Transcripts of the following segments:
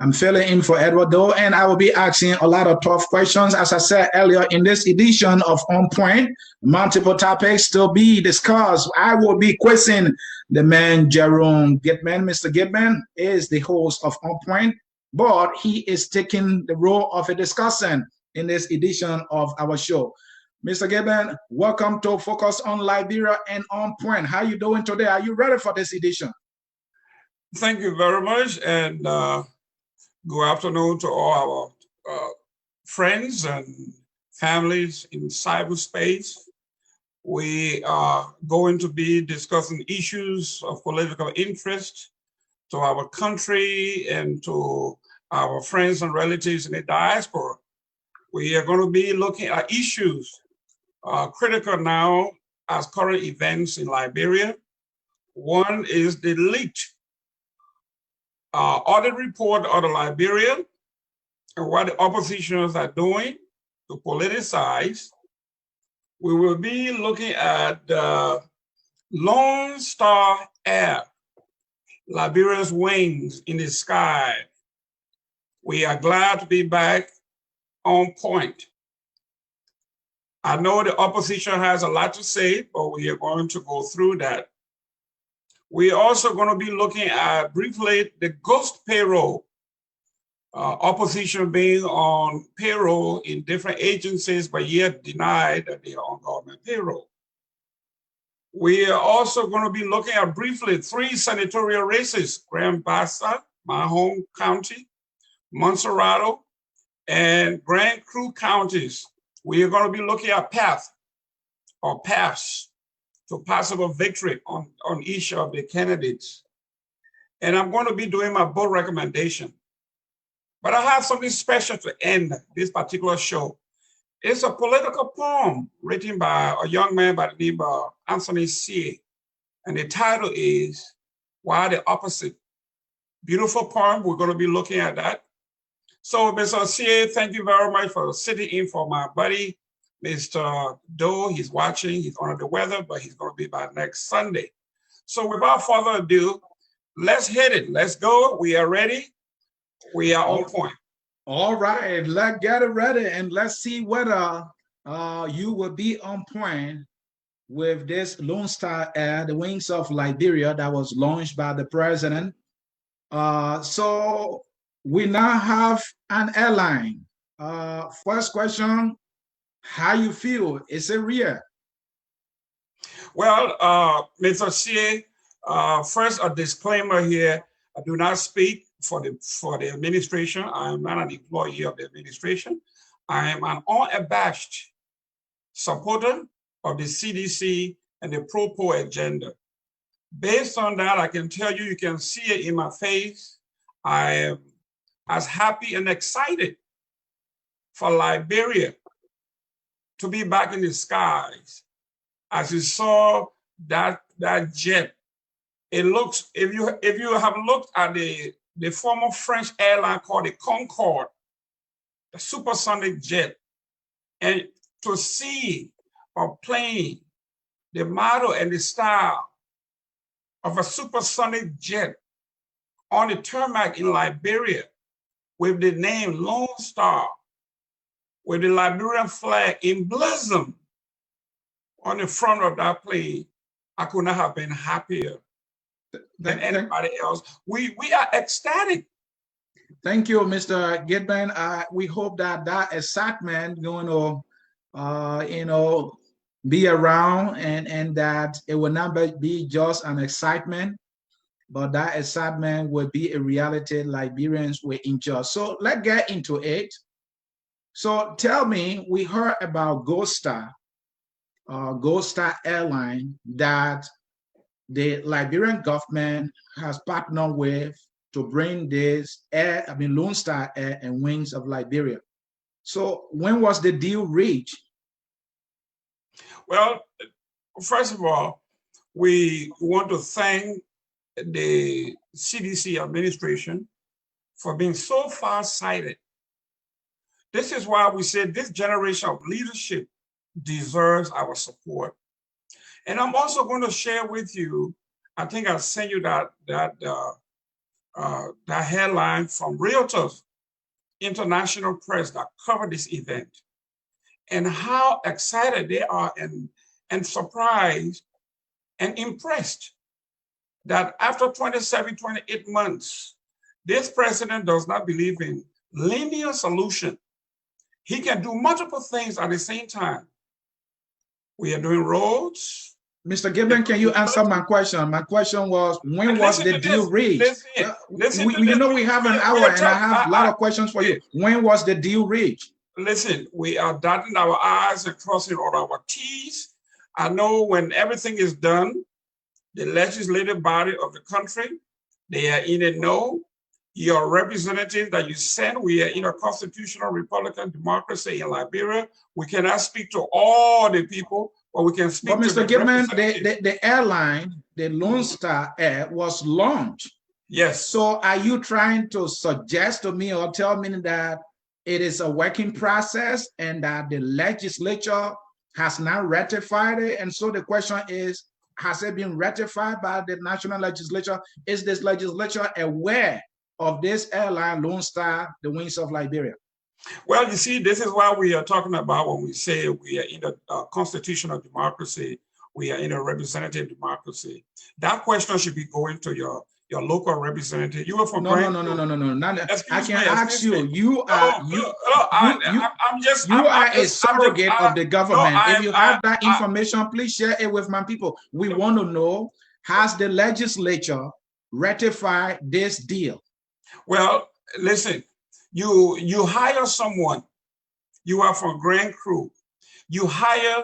I'm filling in for Edward though, and I will be asking a lot of tough questions. As I said earlier, in this edition of On Point, multiple topics to be discussed. I will be quizzing the man Jerome Gitman. Mr. Gitman is the host of On Point, but he is taking the role of a discussant in this edition of our show. Mr. Gitman, welcome to Focus on Liberia and On Point. How you doing today? Are you ready for this edition? Thank you very much, and good afternoon to all our friends and families in cyberspace. We are going to be discussing issues of political interest to our country and to our friends and relatives in the diaspora. We are going to be looking at issues critical now as current events in Liberia. One is the leaked audit report out of Liberia and what the oppositions are doing to politicize. We will be looking at Lone Star Air, Liberia's wings in the sky. We are glad to be back on point. I know the opposition has a lot to say, but we are going to go through that. We're also going to be looking at briefly the ghost payroll, opposition being on payroll in different agencies, but yet denied that they are on government payroll. We are also going to be looking at briefly 3 senatorial races, Grand Bassa, my home county, Montserrado, and Grand Cru counties. We are going to be looking at paths to possible victory on each of the candidates. And I'm going to be doing my book recommendation. But I have something special to end this particular show. It's a political poem written by a young man by the name of Anthony C. And the title is Why the Opposite? Beautiful poem. We're going to be looking at that. So, Mr. C, thank you very much for sitting in for my buddy, Mr. Doe. He's watching, he's under the weather, but he's going to be back next Sunday. So without further ado, let's hit it. Let's go. We are ready. We are on point. All right, let's get it ready and let's see whether you will be on point with this Lone Star Air, the wings of Liberia that was launched by the president. So we now have an airline. First question, how you feel? Is it real? Well, Mr. C, first a disclaimer here. I do not speak for the administration. I am not an employee of the administration. I am an unabashed supporter of the CDC and the pro-poor agenda. Based on that, I can tell you, you can see it in my face. I am as happy and excited for Liberia to be back in the skies. As you saw that jet, it looks, if you have looked at the former French airline called the Concorde, the supersonic jet, and to see a plane, the model and the style of a supersonic jet on the tarmac in Liberia with the name Lone Star, with the Liberian flag emblazoned on the front of that plane, I could not have been happier than anybody else. We are ecstatic. Thank you, Mr. Gitman. We hope that excitement going to, be around and that it will not be just an excitement, but that excitement will be a reality Liberians will enjoy. So let's get into it. So tell me, we heard about Ghost Star Airline that the Liberian government has partnered with to bring this Lone Star Air and Wings of Liberia. So when was the deal reached? Well, first of all, we want to thank the CDC administration for being so far-sighted. This is why we said this generation of leadership deserves our support. And I'm also going to share with you, I think I'll send you that the headline from Realtors International Press that covered this event, and how excited they are and surprised and impressed that after 27, 28 months, this president does not believe in linear solution. He can do multiple things at the same time. We are doing roads. Mr. Gibbon, can you answer my question? My question was, when was the deal reached? You know, we have an hour and I have a lot of questions for you. When was the deal reached? Listen, we are dotting our I's and crossing all our T's. I know when everything is done, the legislative body of the country, they are in a no. Your representative that you send, we are in a constitutional Republican democracy in Liberia. We cannot speak to all the people, but we can speak to Mr. Gibbon, the airline, the Lone Star Air, was launched. Yes. So are you trying to suggest to me or tell me that it is a working process and that the legislature has not ratified it? And so the question is, has it been ratified by the national legislature? Is this legislature aware of this airline, Lone Star, the Wings of Liberia? Well, you see, this is what we are talking about when we say we are in a constitutional democracy, we are in a representative democracy. That question should be going to your local representative. You are from no. I can ask you. You are a surrogate of the government. If you have that information, please share it with my people. We want to know: has the legislature ratified this deal? Well, listen. You hire someone. You are from Grand Crew. You hire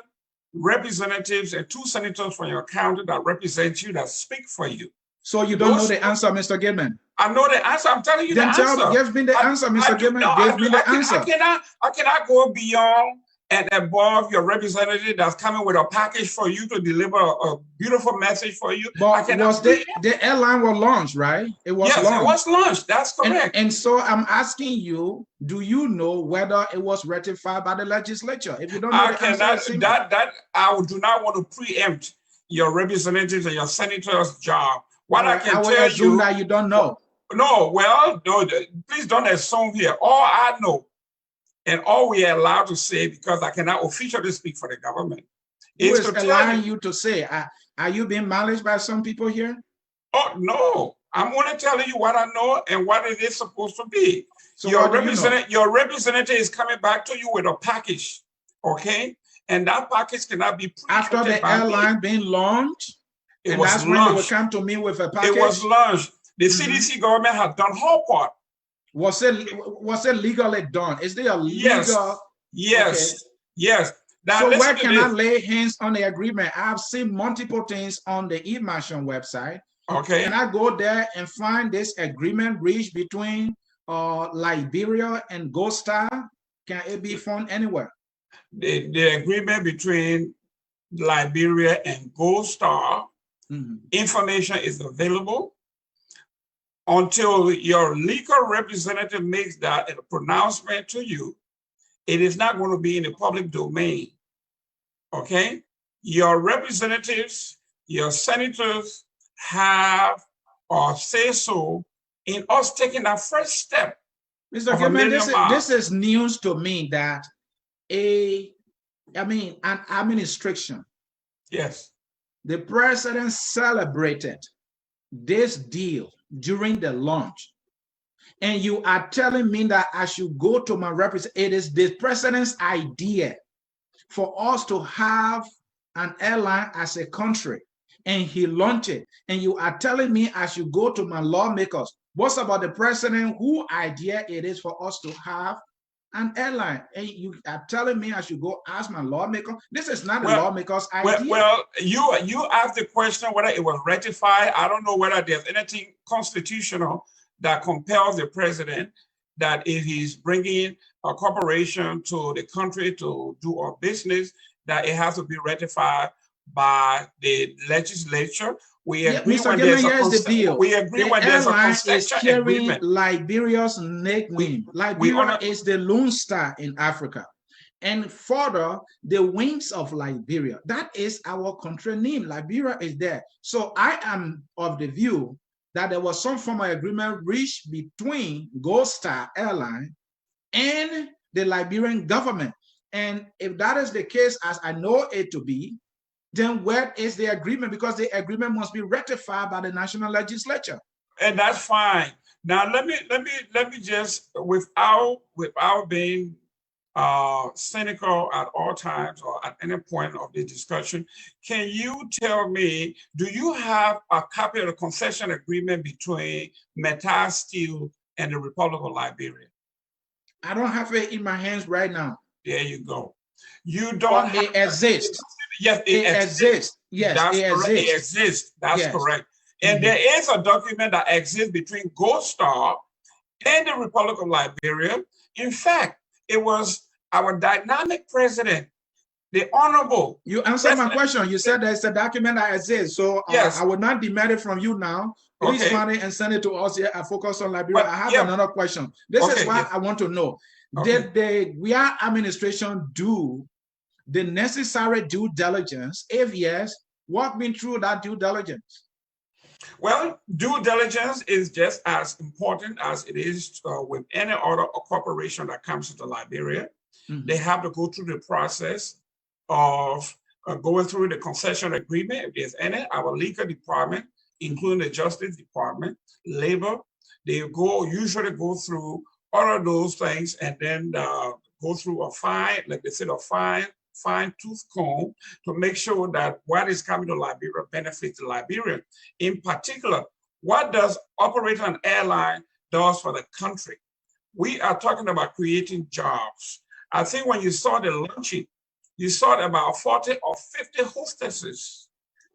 representatives and 2 senators from your county that represent you, that speak for you. So you don't know the answer, Mr. Gibbon? I know the answer. I'm telling you then the answer. Give me the answer, Mr. Gibbon. Give me the answer. I cannot go beyond and above your representative that's coming with a package for you to deliver a beautiful message for you. But the airline was launched, right? It was launched. It was launched. That's correct. And so I'm asking you, do you know whether it was ratified by the legislature? If you don't know I do not want to preempt your representatives and your senators' job. What I can tell you that you don't know. No, well, no, please don't assume here. All I know and all we are allowed to say, because I cannot officially speak for the government, is allowing you to say. Are you being managed by some people here? Oh, no. I'm only telling you what I know and what it is supposed to be. So your representative is coming back to you with a package, okay? And that package cannot be after the airline being launched. It was that's launched. When they will come to me with a package. It was launched. The CDC government had done her part. Was it legally done? Is there a legal? Yes. Okay. Yes. Now, so where can I lay hands on the agreement? I've seen multiple things on the eMarshal website. Okay. Can I go there and find this agreement reached between Liberia and Gold Star? Can it be found anywhere? The agreement between Liberia and Gold Star, information is available. Until your legal representative makes that a pronouncement to you, it is not going to be in the public domain. Okay? Your representatives, your senators have or say so in us taking that first step. Mr. Gibbon, this is news to me that an administration. Yes. The president celebrated this deal during the launch. And you are telling me that I should go to my representative. It is the president's idea for us to have an airline as a country. And he launched it. And you are telling me I should go to my lawmakers. What's about the president? Whose idea it is for us to have an airline? And you are telling me I should go ask my lawmaker? This is not a lawmaker's idea. Well, you asked the question whether it was ratified. I don't know whether there's anything constitutional that compels the president that if he's bringing a corporation to the country to do a business, that it has to be ratified by the legislature. We agree when there's a deal. We agree when there's a consensual agreement. Liberia's nickname. Liberia is the Lone Star in Africa. And further, the Wings of Liberia. That is our country name. Liberia is there. So I am of the view that there was some form of agreement reached between Gold Star Airline and the Liberian government. And if that is the case, as I know it to be, then where is the agreement? Because the agreement must be ratified by the national legislature. And that's fine. Now let me just, without being cynical at all times or at any point of the discussion, can you tell me, do you have a copy of the concession agreement between Metal Steel and the Republic of Liberia? I don't have it in my hands right now. There you go. You don't have it exists. Yes, it exists. Yes, that's it correct. exists. It exists. That's yes. correct. And there is a document that exists between Gold Star and the Republic of Liberia. In fact, it was our dynamic president, the Honorable. You answered my question. You said there's a document that exists. So yes. I would not demand it from you now. Please find it and send it to us here. I focus on Liberia. But, I have another question. This is what I want to know. Did the GUIA administration do the necessary due diligence? If yes, walk me through that due diligence. Well, due diligence is just as important as it is with any other corporation that comes into Liberia. They have to go through the process of going through the concession agreement. If there's any, our legal department, including the Justice Department, Labor, they usually go through all of those things and then go through a fine-tooth comb to make sure that what is coming to Liberia benefits the Liberian. In particular, what does operating an airline does for the country? We are talking about creating jobs. I think when you saw the launching, you saw about 40 or 50 hostesses.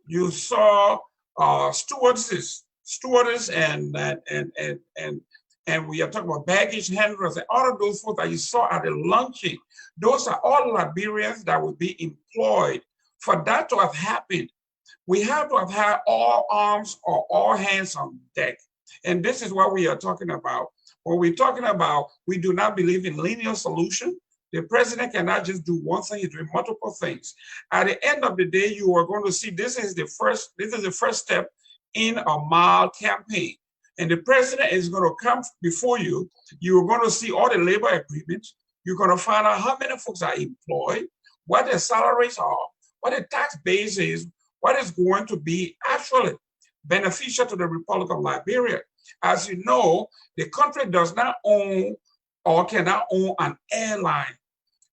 You saw stewardess, and we are talking about baggage handlers and all of those folks that you saw at the launching. Those are all Liberians that will be employed. For that to have happened, we have to have had all arms or all hands on deck. And this is what we are talking about. When we're talking about, we do not believe in linear solution. The president cannot just do one thing, he's doing multiple things. At the end of the day, you are going to see this is the first step in a mile campaign. And the president is going to come before you. You're going to see all the labor agreements. You're going to find out how many folks are employed, what their salaries are, what the tax base is, what is going to be actually beneficial to the Republic of Liberia. As you know, the country does not own or cannot own an airline.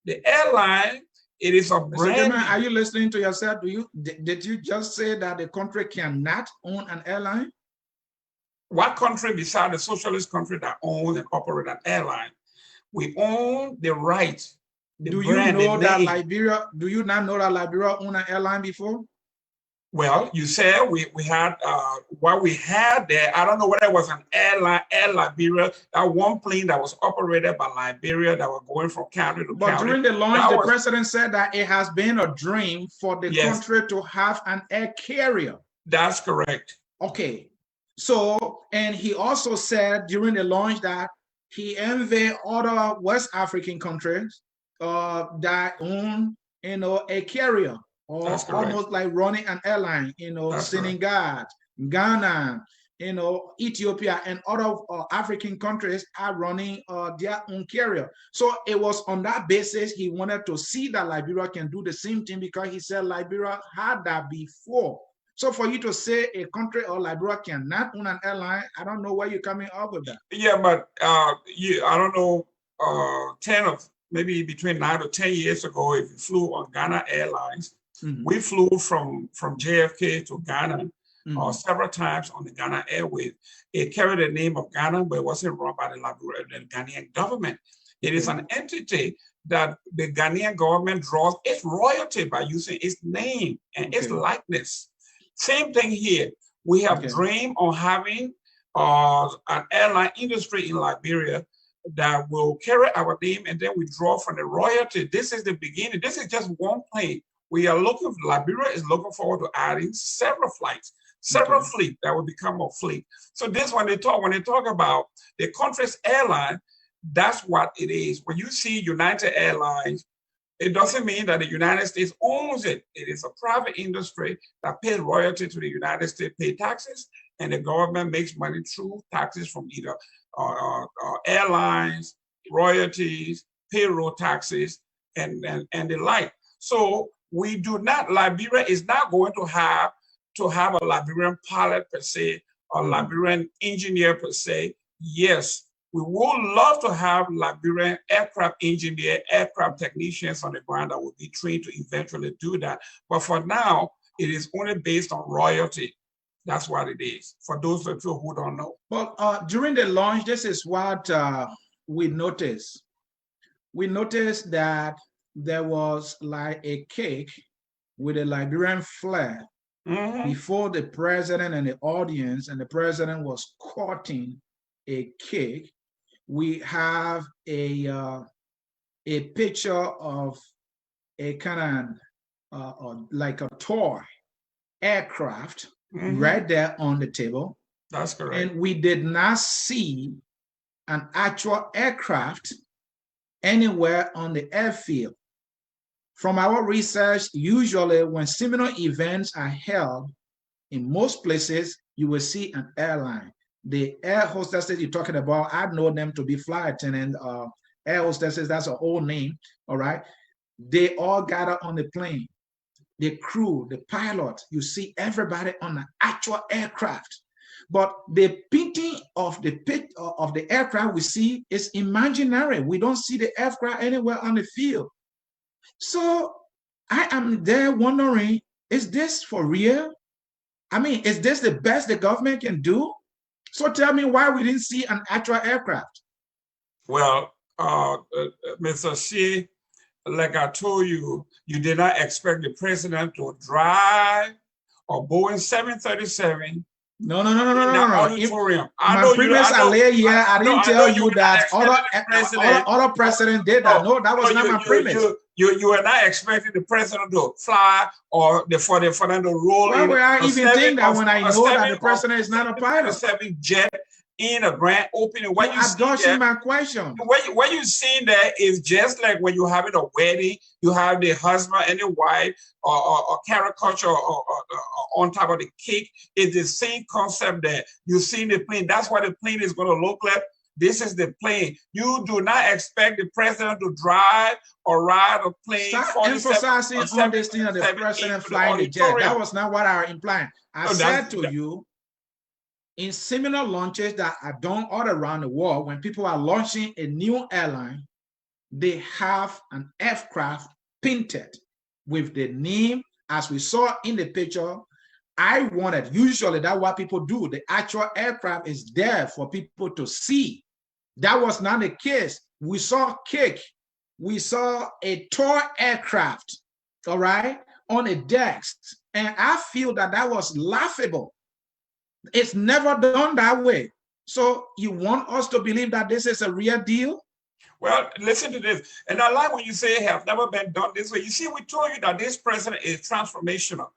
The airline, it is a brand. Are you listening to yourself? Did you just say that the country cannot own an airline? What country besides the socialist country that owns and operates an airline? We own the right. Do you know that Liberia? Do you not know that Liberia owned an airline before? Well, you said we had what we had there. I don't know whether it was an airline, Air Liberia, that one plane that was operated by Liberia that were going from county to county. But during the launch, the president said that it has been a dream for the country to have an air carrier. That's correct. Okay. So, and he also said during the launch that he envied other West African countries that own, a carrier, or almost like running an airline, Senegal, Ghana, Ethiopia, and other African countries are running their own carrier. So it was on that basis he wanted to see that Liberia can do the same thing, because he said Liberia had that before. So for you to say a country or Liberia cannot own an airline, I don't know where you're coming up with that. Yeah, but I don't know, maybe between 9 to 10 years ago, if you flew on Ghana Airlines, we flew from JFK to Ghana several times on the Ghana Airways. It carried the name of Ghana, but it wasn't run by the Ghanaian government. It is an entity that the Ghanaian government draws its royalty by using its name and its likeness. Same thing here. We have dreamed on having an airline industry in Liberia that will carry our name, and then we draw from the royalty. This is the beginning. This is just one plane. Liberia is looking forward to adding several flights, several fleet that will become a fleet. So this, when they talk about the country's airline, that's what it is. When you see United Airlines, it doesn't mean that the United States owns it. It is a private industry that pays royalty to the United States, pay taxes, and the government makes money through taxes from either airlines, royalties, payroll taxes, and the like. So we do not, Liberia is not going to have a Liberian pilot per se, or Liberian engineer per se. Yes, we would love to have Liberian aircraft engineer, aircraft technicians on the ground that will be trained to eventually do that. But for now, it is only based on royalty. That's what it is, for those of you who don't know. Well, during the launch, this is what we noticed. We noticed that there was like a cake with a Liberian flag before the president and the audience, and the president was cutting a cake. We have a picture of a kind of like a toy aircraft right there on the table. That's correct. And we did not see an actual aircraft anywhere on the airfield. From our research, usually when similar events are held, in most places, you will see an airline. The air hostesses you're talking about, I know them to be flight attendant, air hostesses, that's an old name, all right? They all gather on the plane. The crew, the pilot, you see everybody on the actual aircraft. But the painting of the aircraft we see is imaginary. We don't see the aircraft anywhere on the field. So I am there wondering, is this for real? I mean, is this the best the government can do? So tell me why we didn't see an actual aircraft. Well, Mr. Shea, like I told you, you did not expect the president to drive a Boeing 737. No. Auditorium. My previous allay here, I didn't tell you that other presidents did that. No, that was not my premise. You were not expecting the president to fly or for them to roll. Why would I even think that when I know that the president is not a pilot? Jet in a grand opening. What you dodging my question. What you see there is just like when you're having a wedding, you have the husband and the wife or caricature on top of the cake. It's the same concept there. You see the plane. That's what the plane is going to look like. This is the plane. You do not expect the president to drive or ride a plane. Stop emphasizing on this thing of the president flying the jet. That was not what I implied. I said to you, in similar launches that are done all around the world, when people are launching a new airline, they have an aircraft painted with the name, as we saw in the picture. I wanted, usually that's what people do. The actual aircraft is there for people to see. That was not the case. We saw cake. We saw a toy aircraft, all right, on the decks. And I feel that that was laughable. It's never done that way. So you want us to believe that this is a real deal? Well, listen to this. And I like when you say have never been done this way. You see, we told you that this president is transformational.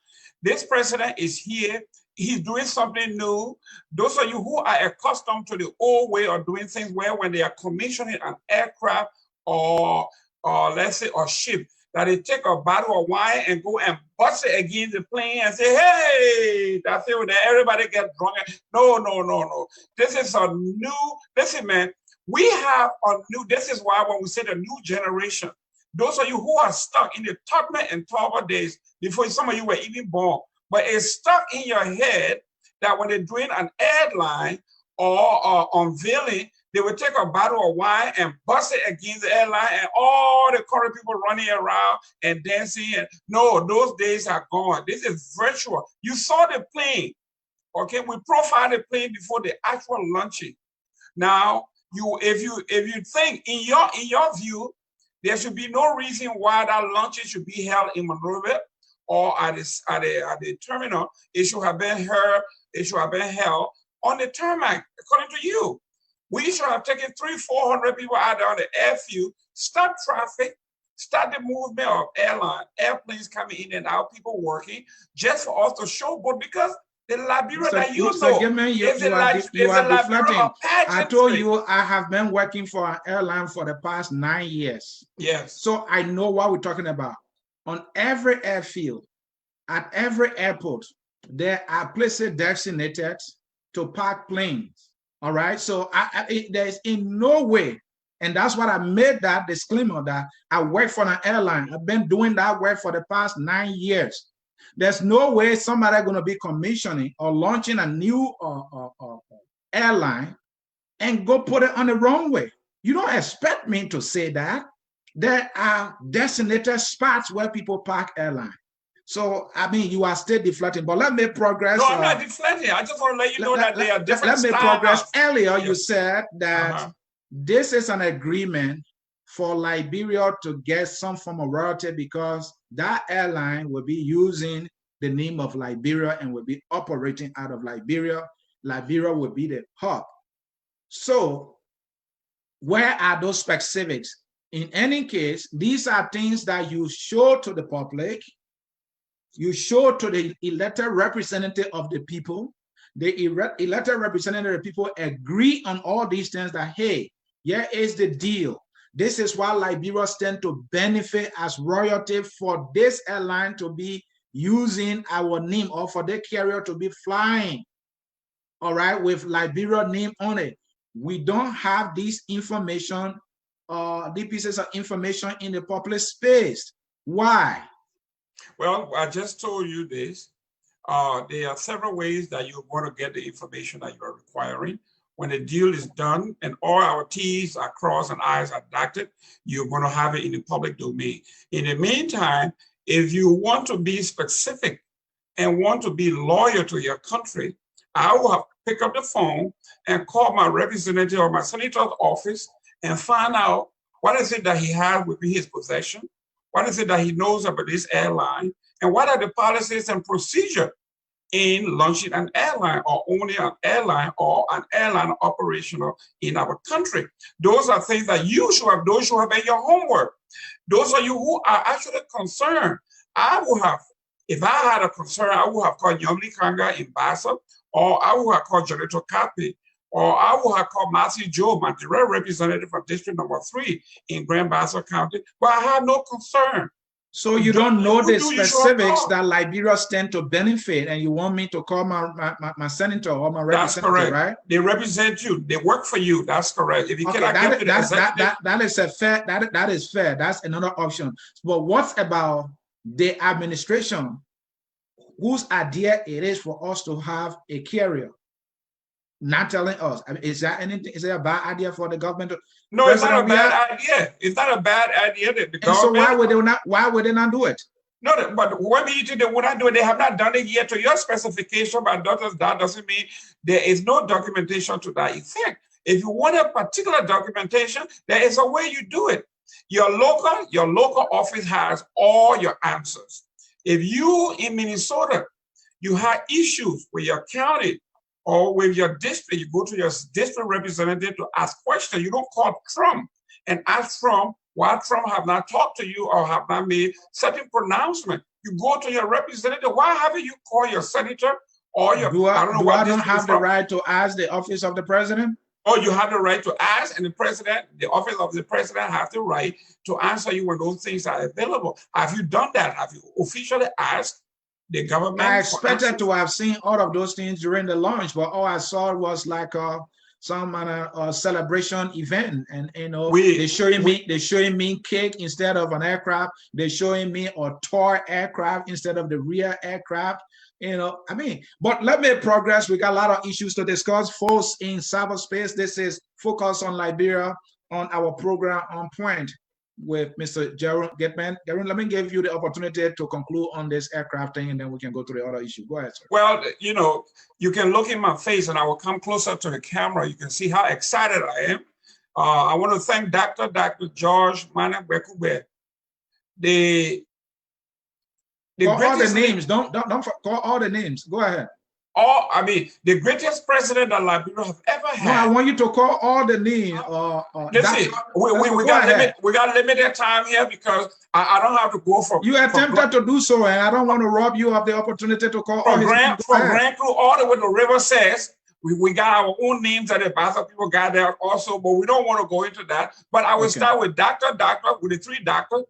This president is here. He's doing something new. Those of you who are accustomed to the old way of doing things, where when they are commissioning an aircraft or let's say a ship, that they take a bottle of wine and go and bust it against the plane and say, hey, that's it, that everybody gets drunk. No. This is a new, listen, man, we have a new, this is why when we say the new generation, those of you who are stuck in the Tubman and Tauber days, before some of you were even born, but it's stuck in your head that when they're doing an airline or unveiling, they would take a bottle of wine and bust it against the airline, and all the current people running around and dancing. And no, those days are gone. This is virtual. You saw the plane. Okay, we profiled the plane before the actual launching. Now, if you think in your view, there should be no reason why that launching should be held in Monrovia or at the terminal. It should have been held on the tarmac, according to you. We should have taken 300-400 people out there on the airfield, stop traffic, start the movement of airplanes coming in and out, people working, just for us to showboat, because the Liberia that you know is a Liberia. I told you I have been working for an airline for the past 9 years. Yes. So I know what we're talking about. On every airfield, at every airport, there are places designated to park planes. All right. So there's in no way, and that's what I made that disclaimer that I work for an airline. I've been doing that work for the past 9 years. There's no way somebody going to be commissioning or launching a new airline and go put it on the wrong way. You don't expect me to say that. There are designated spots where people park airline. So, I mean, you are still deflecting, but let me progress. No, I'm not deflecting. I just want to let you know that they are different styles. Let me progress. Earlier, you said that this is an agreement for Liberia to get some form of royalty because that airline will be using the name of Liberia and will be operating out of Liberia. Liberia will be the hub. So, where are those specifics? In any case, these are things that you show to the public, you show to the elected representative of the people. The elected representative of the people agree on all these things that, hey, here is the deal. This is why Liberia stand to benefit as royalty for this airline to be using our name or for the carrier to be flying, all right, with Liberia name on it. We don't have this information, these pieces of information in the public space. Why? Well, I just told you this. There are several ways that you're going to get the information that you are requiring. When the deal is done and all our T's are crossed and I's are dotted, you're going to have it in the public domain. In the meantime, if you want to be specific and want to be loyal to your country, I will have to pick up the phone and call my representative or my senator's office and find out what is it that he has within his possession, what is it that he knows about this airline, and what are the policies and procedure in launching an airline or owning an airline or an airline operational in our country. Those are things that you should have, those should have made your homework. Those of you who are actually concerned, I would have, if I had a concern, I would have called Yomli Kanga in Bassa, or I would have called Jonathan Kapi, or I would have called Matthew Joe, my direct representative from District Number 3 in Grand Bassa County, but I have no concern. So you don't know the specifics that Liberia stand to benefit, and you want me to call my senator or my representative, correct. Right? They represent you. They work for you. That's correct. If you okay, cannot that is a fair. That is fair. That's another option. But what about the administration, whose idea it is for us to have a carrier? Not telling us. I mean, is that anything? Is it a bad idea for the government? No, it's not a bad idea. It's not a bad idea that the government. So why would they not? Why would they not do it? No, but what do you think they would not do it? They have not done it yet to your specification, but that doesn't mean there is no documentation to that effect. If you want a particular documentation, there is a way you do it. Your local office has all your answers. If you in Minnesota, you have issues with your county or with your district, you go to your district representative to ask questions. You don't call Trump and ask Trump why Trump have not talked to you or have not made certain pronouncement. You go to your representative. Why haven't you called your senator or your? I don't have the right to ask the office of the president? Oh, you have the right to ask, and the office of the president have the right to answer you when those things are available. Have you done that? Have you officially asked the government? I expected to have seen all of those things during the launch, but all I saw was like some celebration event, and they're showing me cake instead of an aircraft. They're showing me a toy aircraft instead of the real aircraft. I mean, but let me progress. We got a lot of issues to discuss. Folks in cyberspace, this is Focus on Liberia on our program On Point with Mr. Jaron Getman. Jaron, let me give you the opportunity to conclude on this aircraft thing, and then we can go to the other issue. Go ahead, sir. Well, you can look in my face, and I will come closer to the camera. You can see how excited I am. I want to thank Dr. George Mane Bekube. Call all the names. Don't call all the names. Go ahead. The greatest president that Liberia have ever had. No, I want you to call all the names. Listen, we got limited time here because I don't have to go for. You attempted to do so, and I don't want to rob you of the opportunity to call all his names. From Grand Crew all the way to River says. We got our own names that the Bassa people got there also, but we don't want to go into that. But I will start with with the three Dr.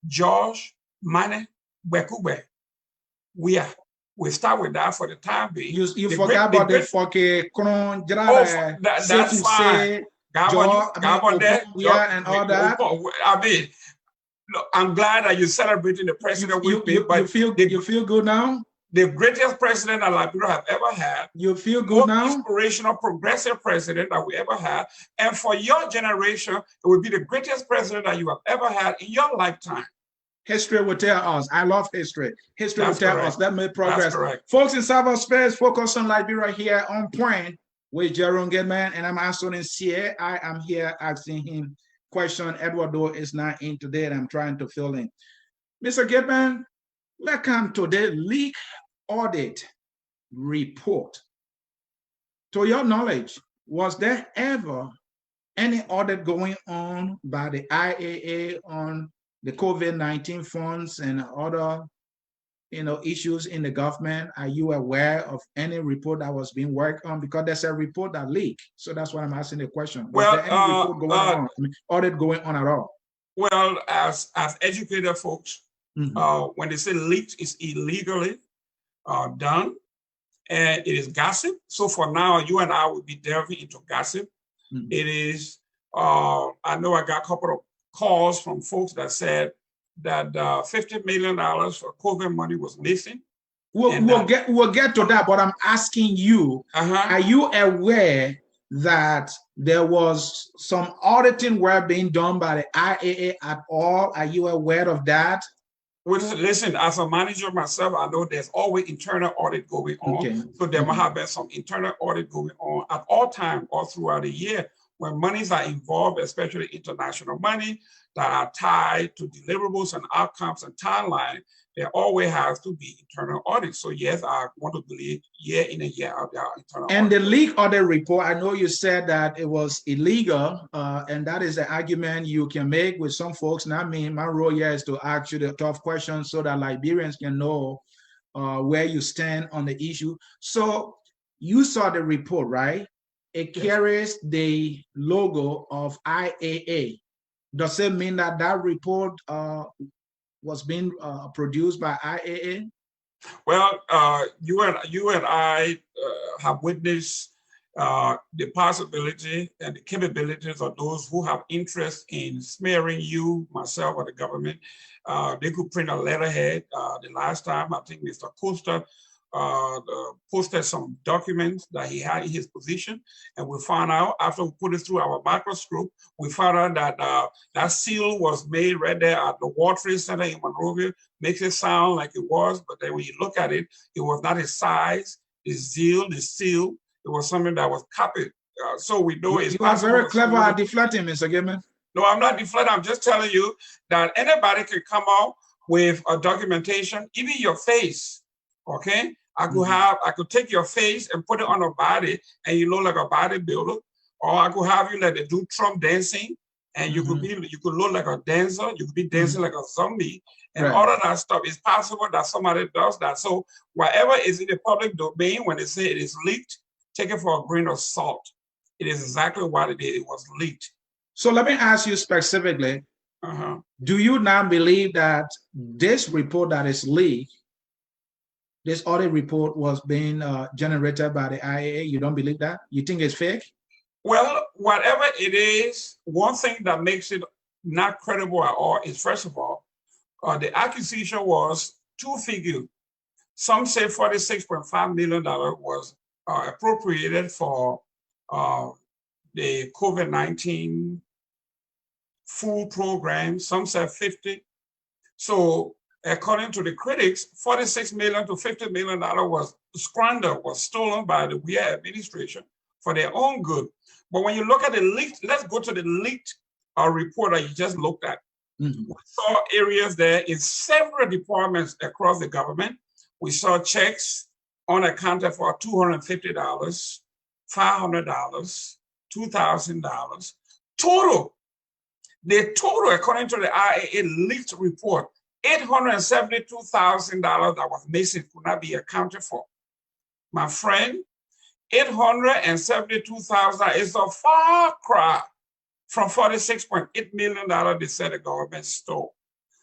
George Mane Bekube. We are We start with that for the time being. You forgot about the fucking Kron, that's fine. and all that. I mean, look, I'm glad that you're celebrating the president with me. But you feel good now? The greatest president that Liberia have ever had. You feel good now? Inspirational, progressive president that we ever had. And for your generation, it would be the greatest president that you have ever had in your lifetime. History will tell us. I love history. History will tell us that made progress. Folks in cyberspace, focus on Liberia here on point with Jerome Goodman, and I'm answering CA. I am here asking him question. Eduardo is not in today, and I'm trying to fill in. Mr. Goodman, let's come to the leak audit report. To your knowledge, was there ever any audit going on by the IAA on the COVID-19 funds and other, issues in the government? Are you aware of any report that was being worked on? Because there's a report that leaked, so that's why I'm asking the question. Was there any report going on? Audit going on at all? Well, as educated folks, when they say leaked, it's illegally done, and it is gossip. So for now, you and I will be delving into gossip. It is. I know I got a couple of calls from folks that said that $50 million for COVID money was missing. We'll get to that, but I'm asking you, are you aware that there was some auditing work being done by the IAA at all? Are you aware of that? Well, listen, as a manager myself, I know there's always internal audit going on. Okay. So there might have been some internal audit going on at all times, all throughout the year. When monies are involved, especially international money that are tied to deliverables and outcomes and timeline, there always has to be internal audit. So yes, I want to believe year in and year out there are internal and audit. The leak audit report, I know you said that it was illegal, and that is the argument you can make with some folks. Not me. My role here is to ask you the tough questions so that Liberians can know where you stand on the issue. So you saw the report, right? It carries the logo of IAA. Does it mean that that report was being produced by IAA? Well, you and I have witnessed the possibility and the capabilities of those who have interest in smearing you, myself, or the government. They could print a letterhead. The last time, I think Mr. Costa posted some documents that he had in his position, and we found out after we put it through our microscope, we found out that that seal was made right there at the World Trade Center in Monrovia. Makes it sound like it was, but then when you look at it, it was not his size, the seal, it was something that was copied. So we know it's possible. You are very clever at deflecting, Mr. Goodman. No, I'm not deflecting. I'm just telling you that anybody can come out with a documentation, even your face. Okay, I could take your face and put it on a body, and you look like a bodybuilder, or I could have you like they do Trump dancing, and you could look like a dancer. You could be dancing like a zombie, and all of that stuff. It's possible that somebody does that. So whatever is in the public domain, when they say it is leaked, take it for a grain of salt. It is exactly what it is. It was leaked. So let me ask you specifically: do you now believe that this report that is leaked? This audit report was being generated by the IAA. You don't believe that? You think it's fake? Well, whatever it is, one thing that makes it not credible at all is, first of all, the accusation was two figures. Some say $46.5 million was appropriated for the COVID-19 food program. Some said 50. So according to the critics, $46 million to $50 million was squandered, was stolen by the WIA administration for their own good. But when you look at the leaked, let's go to the leaked report that you just looked at. We saw areas there in several departments across the government. We saw checks unaccounted for $250, $500, $2,000. Total, the total, according to the IAA leaked report, $872,000 that was missing could not be accounted for. My friend, $872,000 is a far cry from $46.8 million they said the government stole.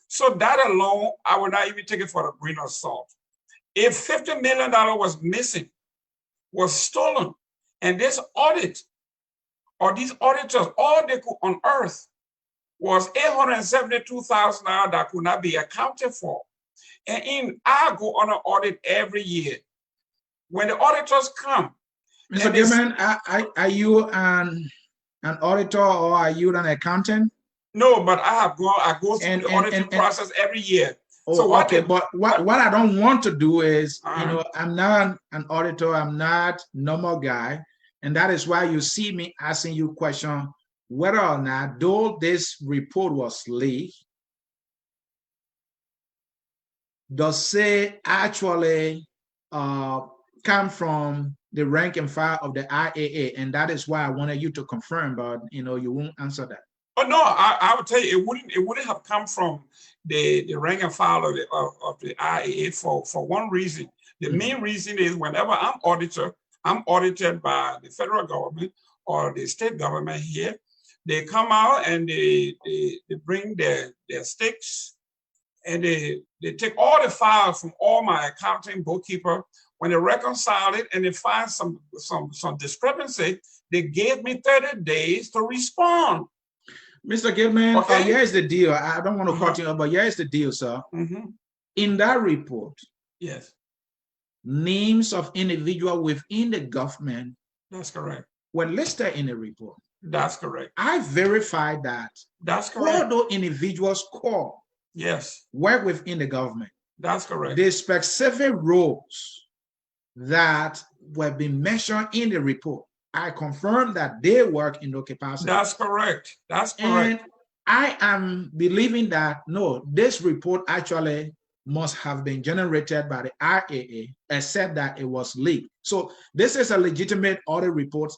So that alone, I would not even take it for a grain of salt. If $50 million was missing, was stolen, and this audit or these auditors, all they could unearth was $872,000 that could not be accounted for. And I go on an audit every year. When the auditors come, Mr. Gilman, are you an auditor or are you an accountant? No, but I go through the auditing process every year. Oh, so okay, but what I don't want to do is, you know, I'm not an auditor, I'm not normal guy, and that is why you see me asking you question whether or not, though this report was leaked, does it actually come from the rank and file of the IAA, and that is why I wanted you to confirm, but you know, you won't answer that. Oh no, I would tell you it wouldn't have come from the rank and file of the IAA for one reason. The main reason is whenever I'm audited by the federal government or the state government here. They come out and they bring their sticks and they take all the files from all my accounting bookkeeper. When they reconcile it and they find some discrepancy, they gave me 30 days to respond. Mr. Gilman, okay. Here's the deal. I don't want to cut you off, but here's the deal, sir. In that report, yes, names of individuals within the government, that's correct, were listed in the report. That's correct. I verified that. That's correct. All those individuals called, yes, work within the government. That's correct. The specific roles that were being mentioned in the report, I confirm that they work in no capacity. That's correct. That's correct. And I am believing that, no, this report actually must have been generated by the IAA, except that it was leaked. So this is a legitimate audit report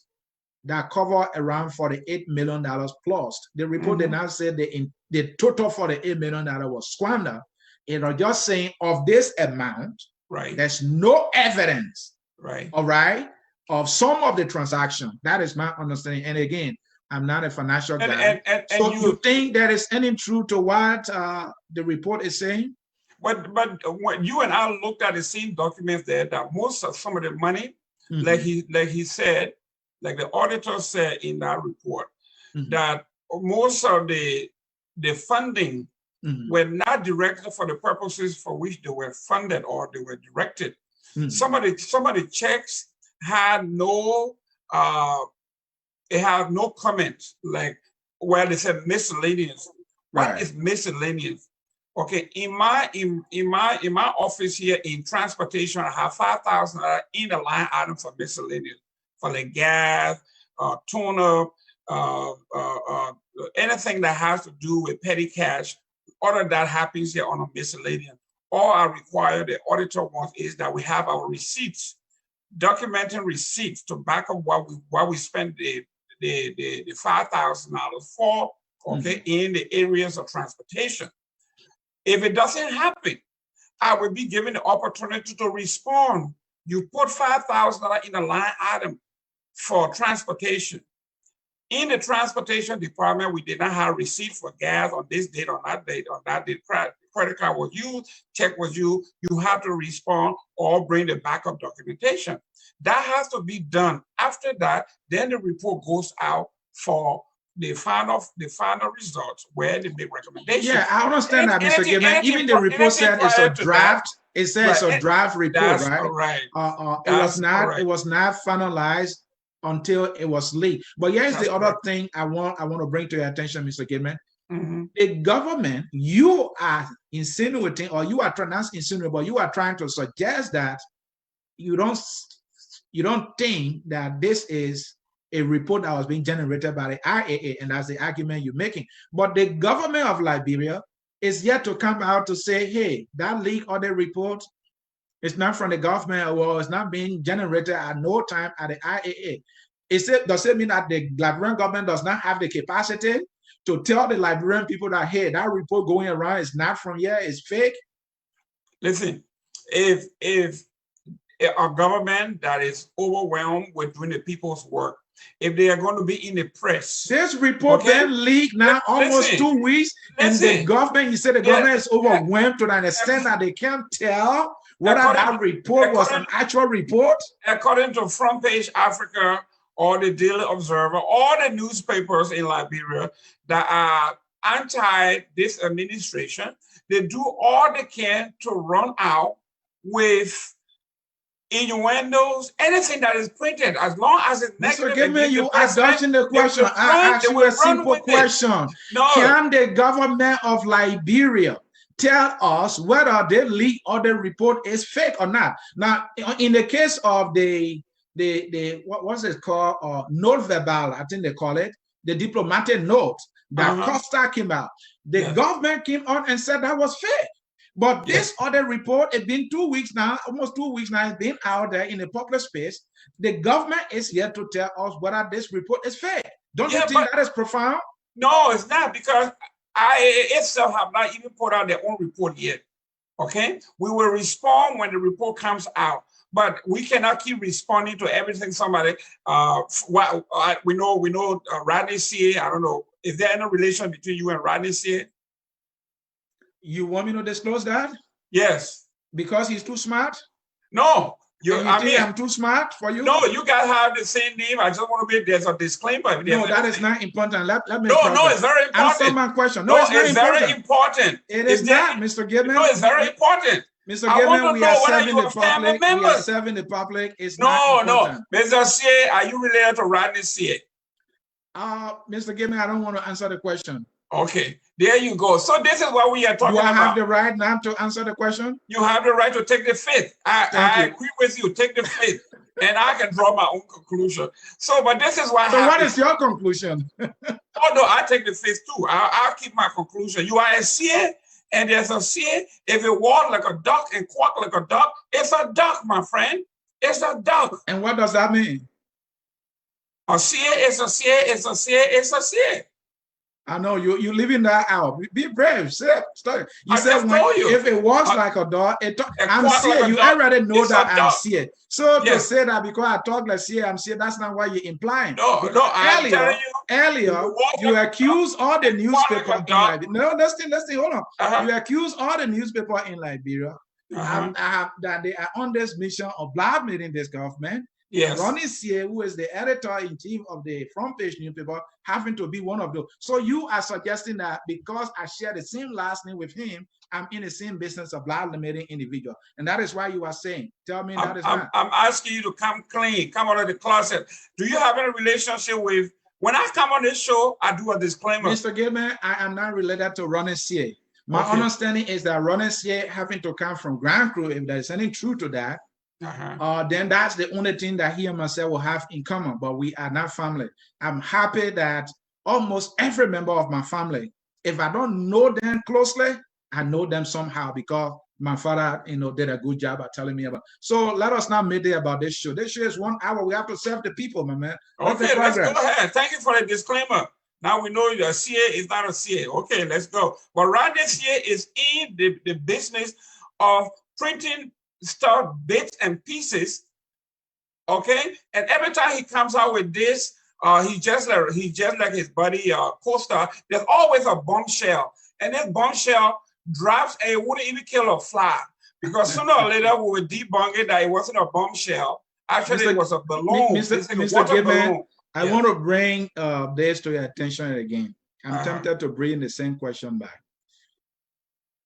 that cover around $48 million plus. The report did not say the total $48 million was squandered. It was just saying of this amount, right? There's no evidence, right? All right, of some of the transaction. That is my understanding. And again, I'm not a financial guy. So you think there is any truth to what the report is saying? But when you and I looked at the same documents there, that most of some of the money, like he said, like the auditor said in that report, that most of the funding were not directed for the purposes for which they were funded or they were directed. Some of the checks had no comment, like where they said miscellaneous. What is miscellaneous? Okay, in my office here in transportation, I have $5,000 in the line item for miscellaneous, for the gas, tune-up, anything that has to do with petty cash. All of that happens here on a miscellaneous. All I require the auditor wants is that we have our receipts, documenting receipts to back up what we spend the $5,000 for. Okay, in the areas of transportation. If it doesn't happen, I will be given the opportunity to respond. You put $5,000 in a line item for transportation. In the transportation department, we did not have receipt for gas on this date, on that date, on that date. Credit card was used, check was used. You have to respond or bring the backup documentation. That has to be done. After that, then the report goes out for the final results where they make recommendations. Yeah, I understand that, Mr. Gilman. Even the report said it's a draft. It says a draft report, right? It was not finalized until it was leaked. But here's the other thing I want to bring to your attention, Mr. Gilman. The government, you are insinuating, or you are not insinuating, but you are trying to suggest that you don't think that this is a report that was being generated by the IAA, and that's the argument you're making. But the government of Liberia is yet to come out to say, hey, that leak audit report is not from the government, or it's not being generated at no time at the IAA. Does it mean that the Liberian government does not have the capacity to tell the Liberian people that, hey, that report going around is not from here, it's fake? Listen, if a government that is overwhelmed with doing the people's work, if they are going to be in the press. This report been leaked now almost 2 weeks, and the government, you said the government is overwhelmed to an extent that they can't tell whether that report was an actual report? According to Front Page Africa or the Daily Observer, all the newspapers in Liberia that are anti this administration, they do all they can to run out with innuendos, anything that is printed, as long as it's negative. Mr. Gibman, you are dodging the question. I asked you a simple question. No. Can the government of Liberia tell us whether the leak or the report is fake or not? Now, in the case of the what's it called? Note verbal, I think they call it, the diplomatic note that Costa came out. The government came on and said that was fake. But this other report, it's been 2 weeks now, almost 2 weeks now, it's been out there in the public space. The government is here to tell us whether this report is fake. Don't you think that is profound? No, it's not, because I itself have not even put out their own report yet. Okay, we will respond when the report comes out, but we cannot keep responding to everything somebody. We know Rodney CA. I don't know. Is there any relation between you and Rodney CA? You want me to disclose that? Yes. Because he's too smart? No. I mean, I'm too smart for you? No, you guys have the same name. I just want to be, there's a disclaimer. No, that is not important. Let me No, it's very important. Answer my question. No, it's very important. It is not, Mr. Gibman. No, it's very important. Mr. Gibman, we are serving the public. We are serving the public. It's not important. No. Mr. CA, are you related to Rodney CA? Mr. Gibman, I don't want to answer the question. Okay, there you go. So this is what we are talking about. Do I have the right now to answer the question? You have the right to take the fifth. I agree with you. Take the fifth, and I can draw my own conclusion. So, but this is what. So, what is your conclusion? Oh no, I take the fifth too. I'll keep my conclusion. You are a CA, and there's a CA. If it walks like a duck and quack like a duck, it's a duck, my friend. It's a duck. And what does that mean? A CA is a CA. It's a CA. It's a CA. I know you're leaving that out. Be brave. Say it. You said if it walks like a dog, I'm CA. You already know that I'm CA. So to say that because I talk like CA, I'm CA, that's not what you're implying. No, I'm telling you. Earlier, you accuse all the newspaper in Liberia. No, listen, hold on. You accuse all the newspaper in Liberia that they are on this mission of blackmailing this government. Yes. Ronnie CA, who is the editor-in-chief of the Front Page newspaper, having to be one of those. So you are suggesting that because I share the same last name with him, I'm in the same business of blackmailing individual. And that is why you are saying, tell me that is not. I'm asking you to come clean, come out of the closet. Do you have any relationship with, when I come on this show, I do a disclaimer. Mr. Gilman, I am not related to Ronnie CA. My understanding is that Ronnie CA having to come from Grand Crew, if there's any truth to that, then that's the only thing that he and myself will have in common, but we are not family. I'm happy that almost every member of my family, if I don't know them closely, I know them somehow because my father, did a good job at telling me about. So let us not make it about this show. This show is 1 hour. We have to serve the people, my man. Okay, let's go ahead. Thank you for the disclaimer. Now we know your CA is not a CA. Okay, let's go. But Rodney CA is in the business of printing stuff, bits and pieces, okay? And every time he comes out with this, he's just like his buddy Costa. There's always a bombshell, and this bombshell drops and it wouldn't even kill a fly because sooner or later we would debunk it that it wasn't a bombshell. Actually, it was a balloon. Mr. Gibman, I want to bring this to your attention again. I'm tempted to bring the same question back.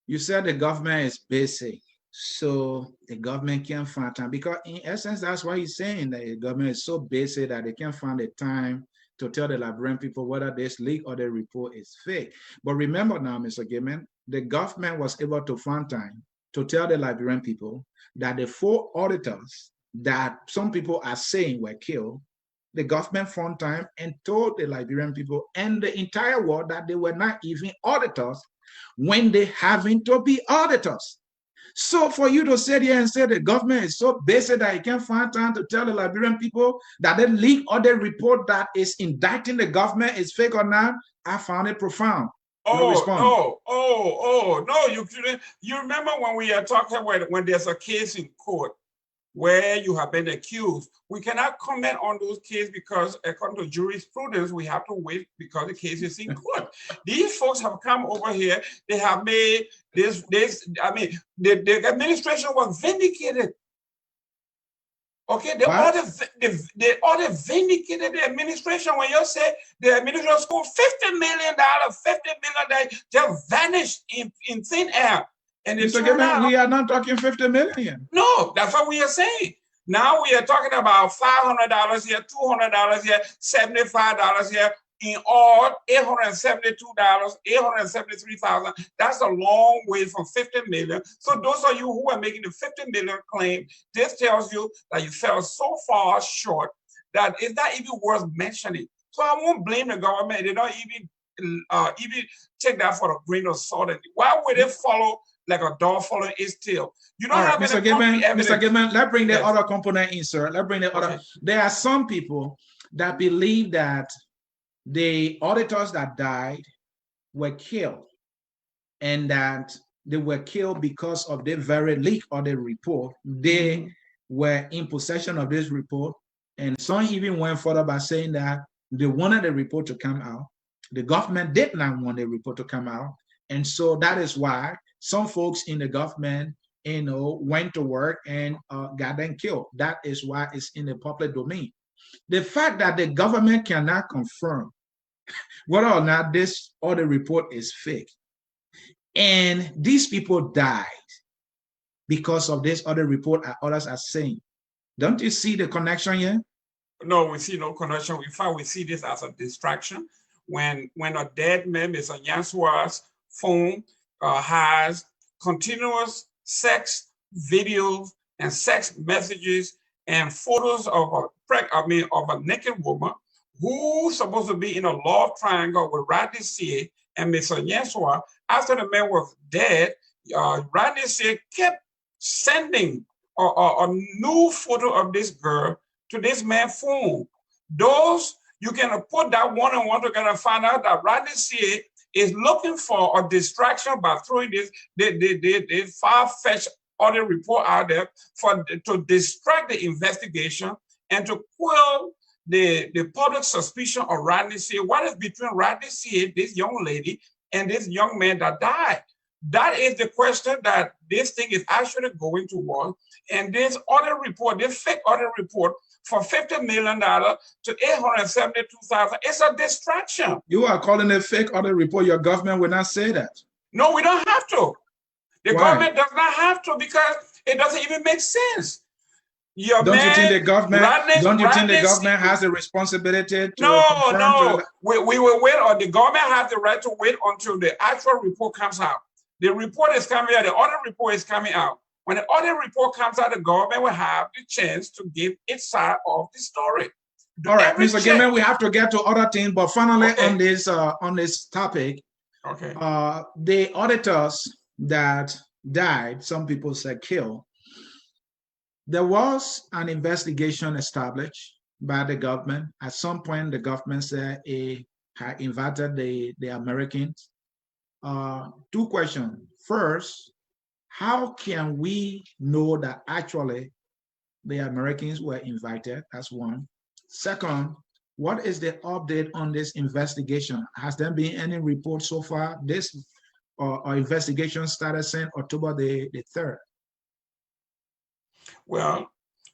You said the government is basic. So the government can't find time because in essence, that's why he's saying that the government is so basic that they can't find the time to tell the Liberian people whether this leak or the report is fake. But remember now, Mr. Gibman, the government was able to find time to tell the Liberian people that the 4 auditors that some people are saying were killed, the government found time and told the Liberian people and the entire world that they were not even auditors when they having to be auditors. So for you to sit here and say the government is so basic that it can't find time to tell the Liberian people that the leak or the report that is indicting the government is fake or not, I found it profound. No, you remember when we are talking about when there's a case in court where you have been accused. We cannot comment on those cases because according to jurisprudence, we have to wait because the case is in court. These folks have come over here. They have made this, the administration was vindicated. Okay, they ought to vindicated the administration when you say the administration school $50 million just vanished in thin air. And Mr. Gibbon, we are not talking 50 million. No, that's what we are saying. Now we are talking about $500 here, $200 here, $75 here. In all, $872, $873,000. That's a long way from 50 million. So those of you who are making the 50 million claim, this tells you that you fell so far short that it's not even worth mentioning. So I won't blame the government. They don't even take that for a grain of salt. Why would they follow like a dog following its tail? You don't have Mr. Gibbon, let's bring the other component in, sir. Let's bring the other. There are some people that believe that the auditors that died were killed, and that they were killed because of the very leak of the report. They were in possession of this report, and some even went further by saying that they wanted the report to come out. The government did not want the report to come out, and so that is why some folks in the government, went to work and got them killed. That is why it's in the public domain. The fact that the government cannot confirm whether or not this audit report is fake, and these people died because of this audit report, as others are saying, don't you see the connection here? No, we see no connection. In fact, we see this as a distraction. When a dead man, Mr. Nyansua's phone has continuous sex videos and sex messages and photos of a naked woman who's supposed to be in a love triangle with Rodney C. and Mr. Nyansua. After the man was dead, Rodney C. kept sending a new photo of this girl to this man's phone. Those, you can put that one and one together and find out that Rodney C. is looking for a distraction by throwing this far-fetched audit report out there to distract the investigation and to quell the public suspicion of Rodney C. What is between Rodney C., this young lady, and this young man that died? That is the question that this thing is actually going towards. And this audit report, this fake audit report for $50 million to $872,000, it's a distraction. You are calling it fake audit report. Your government will not say that. No, we don't have to. The Why? government does not have to because it doesn't even make sense. Don't you think the government has the responsibility to No. We will wait, or the government has the right to wait until the actual report comes out. The report is coming out, the audit report is coming out. When the audit report comes out, the government will have the chance to give its side of the story. All right, Mr. Gilman, we have to get to other things, but finally on this topic, the auditors that died, some people said killed, there was an investigation established by the government. At some point, the government said it had invited the Americans. Two questions. First, how can we know that actually the Americans were invited? That's one. Second, what is the update on this investigation? Has there been any report so far? This investigation started since October the 3rd. Well,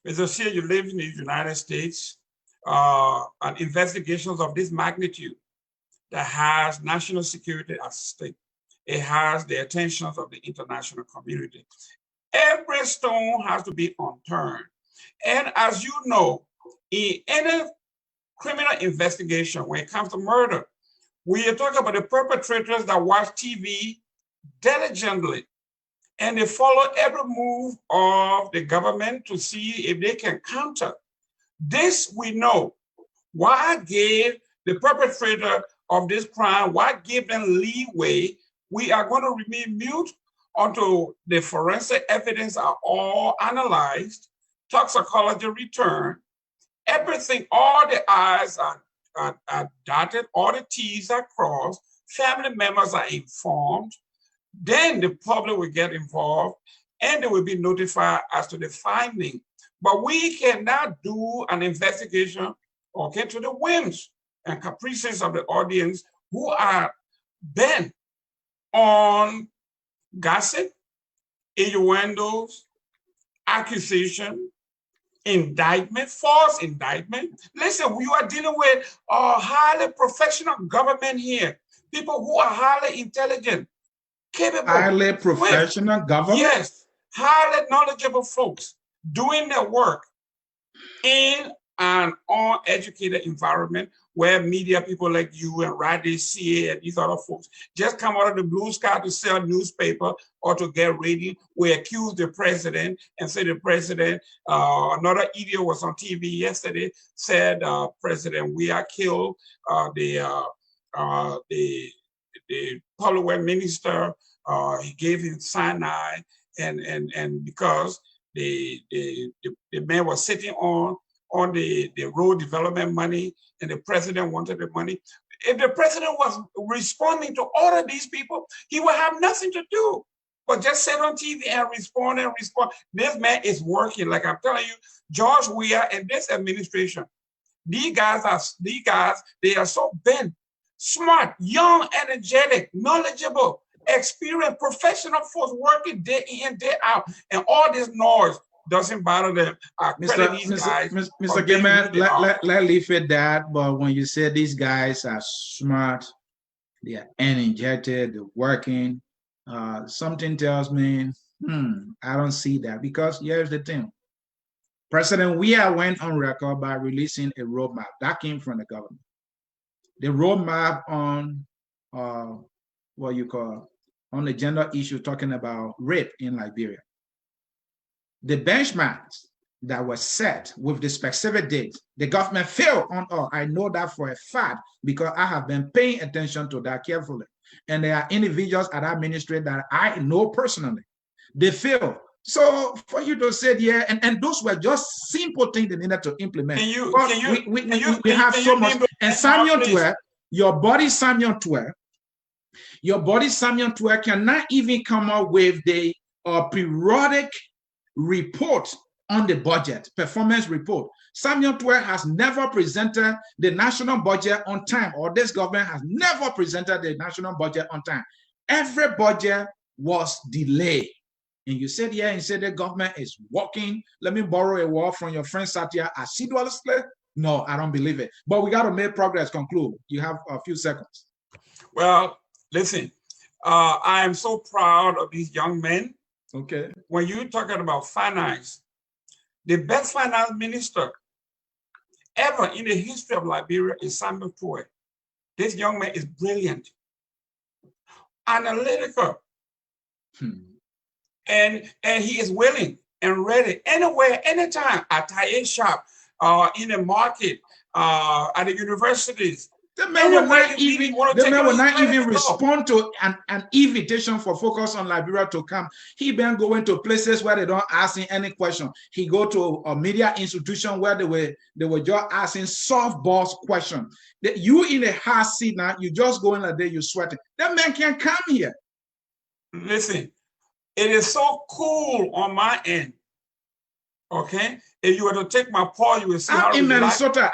Mr. Shea, you live in the United States, and investigations of this magnitude that has national security at stake. It has the attentions of the international community. Every stone has to be unturned. And as you know, in any criminal investigation, when it comes to murder, we are talking about the perpetrators that watch TV diligently, and they follow every move of the government to see if they can counter. This we know. Why gave the perpetrator of this crime, why give them leeway? We are going to remain mute until the forensic evidence are all analyzed, toxicology returned, everything, all the I's are dotted, all the T's are crossed, family members are informed, then the public will get involved and they will be notified as to the finding. But we cannot do an investigation, okay, to the whims and caprices of the audience who are bent on gossip, innuendos, accusation, indictment, false indictment. Listen, we are dealing with a highly professional government here. People who are highly intelligent, capable. Highly professional government? Yes, highly knowledgeable folks doing their work in an uneducated environment where media people like you and Rodney CA and these other folks just come out of the blue sky to sell newspaper or to get rating. We accuse the president and say the president, another idiot was on TV yesterday, said, President, we are killed. The public works minister, he gave him cyanide and because the man was sitting on the road development money and the president wanted the money. If the president was responding to all of these people, he would have nothing to do but just sit on TV and respond and respond. This man is working. Like I'm telling you, George Weah and this administration, these guys, they are so bent, smart, young, energetic, knowledgeable, experienced, professional folks working day in, day out, and all this noise doesn't bother them. Mr. Gilman, let leave it that, but when you say these guys are smart, they are energetic, they're working, something tells me, I don't see that, because here's the thing. President Weah went on record by releasing a roadmap that came from the government. The roadmap on on the gender issue, talking about rape in Liberia. The benchmarks that were set with the specific dates, the government failed on all. I know that for a fact because I have been paying attention to that carefully. And there are individuals at that ministry that I know personally. They failed. So for you to say, yeah, and those were just simple things they needed to implement. We have so much. And Samuel 12, your body Samuel 12 cannot even come up with the periodic report on the budget, performance report. Samuel 12 has never presented the national budget on time, or this government has never presented the national budget on time. Every budget was delayed. And you said, yeah, and said the government is working. Let me borrow a word from your friend Satya, assiduously. No, I don't believe it. But we got to make progress. Conclude. You have a few seconds. Well, listen, I am so proud of these young men. Okay. When you're talking about finance, the best finance minister ever in the history of Liberia is Samuel 12. This young man is brilliant, analytical, and he is willing and ready anywhere, anytime, at Taye shop, in the market, at the universities. The man will not even respond to an invitation for Focus on Liberia to come. He been going to places where they don't ask him any question. He go to a media institution where they were just asking softball questions. You in a hard seat now, you just go in a day, you sweating. That man can't come here. Listen, it is so cool on my end. Okay, if you were to take my paw, you will see how in Minnesota.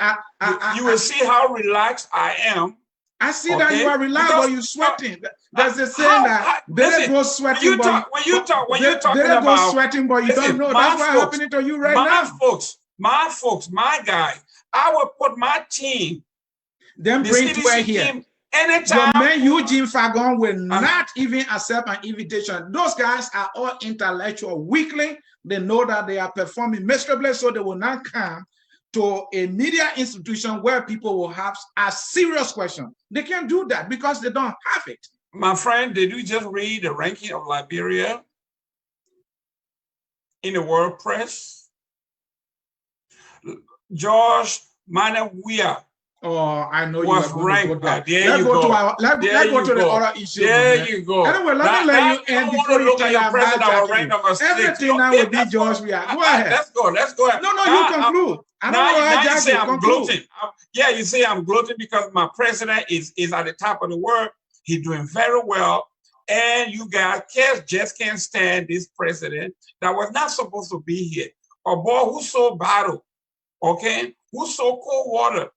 You will see how relaxed I am. I see that you are relaxed, but you're sweating. There's a saying that they go sweating, but you don't know. That's what's happening to you right now. My guy, I will put my team. Then bring to here. Anytime. Your man Eugene Fagon will not even accept an invitation. Those guys are all intellectual weakling. They know that they are performing miserably, so they will not come to a media institution where people will have a serious question. They can't do that because they don't have it. My friend, did you just read the ranking of Liberia in the world press? George Weah. Oh, I know was you are ranked. Let's go to the other issue. There you go. Anyway, let me let you end before you tell your president. Everything now will be George Weah. Go ahead. Let's go. No, you conclude. I don't know you say I'm gloating. Yeah, you say I'm gloating because my president is at the top of the world. He's doing very well. And you guys just can't stand this president that was not supposed to be here. a boy who sold bottle, okay, who sold cold water,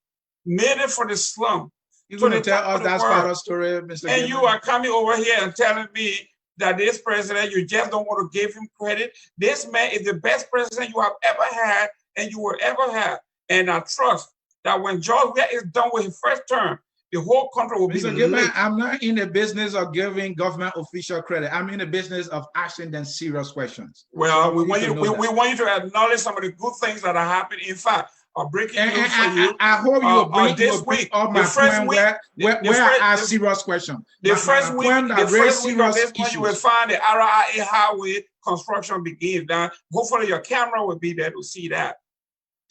made it for the slum. You're going to tell us that part of story, Mr. And you are coming over here and telling me that this president, you just don't want to give him credit. This man is the best president you have ever had and you will ever have. And I trust that when George Weah is done with his first term, the whole country will be lit. I'm not in the business of giving government official credit. I'm in the business of asking them serious questions. Well, we want you to acknowledge some of the good things that are happening. In fact, breaking news for you. I hope you will bring this week up my point where I ask serious questions. The first week of this month, you will find the RIA highway construction begins. Now, hopefully your camera will be there to see that.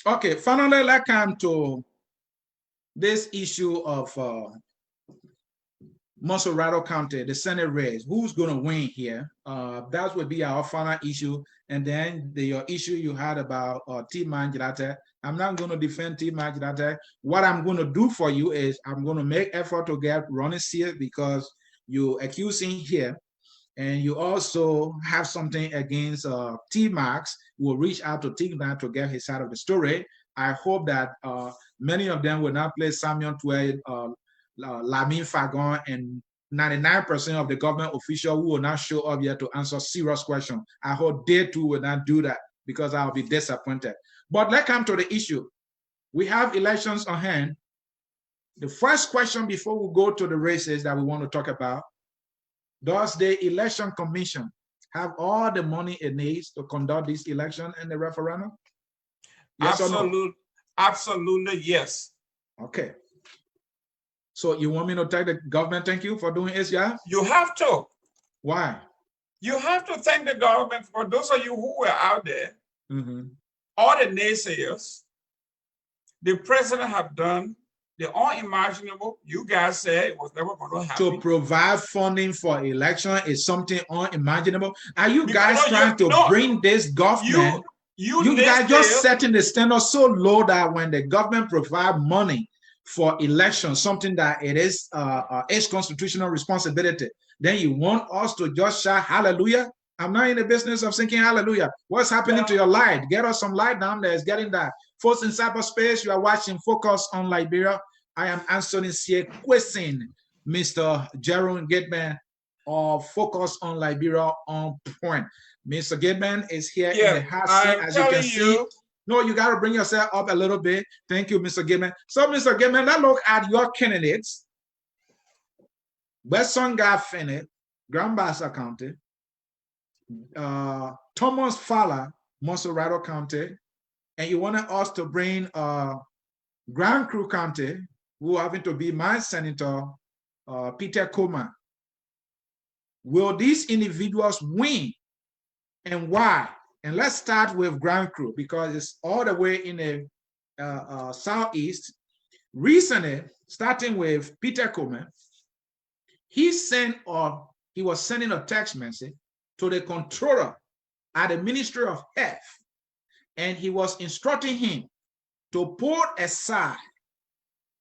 Okay, finally, let's come to this issue of Monserrado County, the Senate race. Who's going to win here? That would be our final issue. And then your issue you had about T-Man Girate. I'm not going to defend T-Man Girate. What I'm going to do for you is I'm going to make effort to get Ronnie Sears because you accusing here. And you also have something against T-Max. Will reach out to T-Max to get his side of the story. I hope that many of them will not play Samuel Tway, Lamin Fagon, and 99% of the government officials who will not show up here to answer serious questions. I hope they too will not do that because I'll be disappointed. But let's come to the issue. We have elections on hand. The first question before we go to the races that we want to talk about, does the election commission have all the money it needs to conduct this election and the referendum? Yes or no? Absolutely, yes. Okay. So you want me to thank the government? Thank you for doing its job? You have to. Why? You have to thank the government for those of you who were out there. All the naysayers. The president have done the unimaginable. You guys said it was never going to happen. To provide funding for election is something unimaginable. Are you guys trying to bring this government? You guys just setting the standard so low that when the government provide money for election, something that it is its constitutional responsibility, then you want us to just shout hallelujah? I'm not in the business of singing hallelujah. What's happening to your light? Get us some light down there. It's getting that. Folks in cyberspace, you are watching Focus on Liberia. I am answering a question, Mr. Jerome Gateman of Focus on Liberia on Point. Mr. Gateman is here in the hot seat, as you can see. No, you got to bring yourself up a little bit. Thank you, Mr. Gateman. So, Mr. Gateman, let's look at your candidates. Western Garfinet, Grand Bassa County, Thomas Fowler, Monserrado County, and you wanted us to bring Grand Crew County, who happen to be my senator, Peter Coleman. Will these individuals win and why? And let's start with Grand Crew because it's all the way in the southeast. Recently, starting with Peter Coleman, he was sending a text message to the controller at the Ministry of Health, and he was instructing him to put aside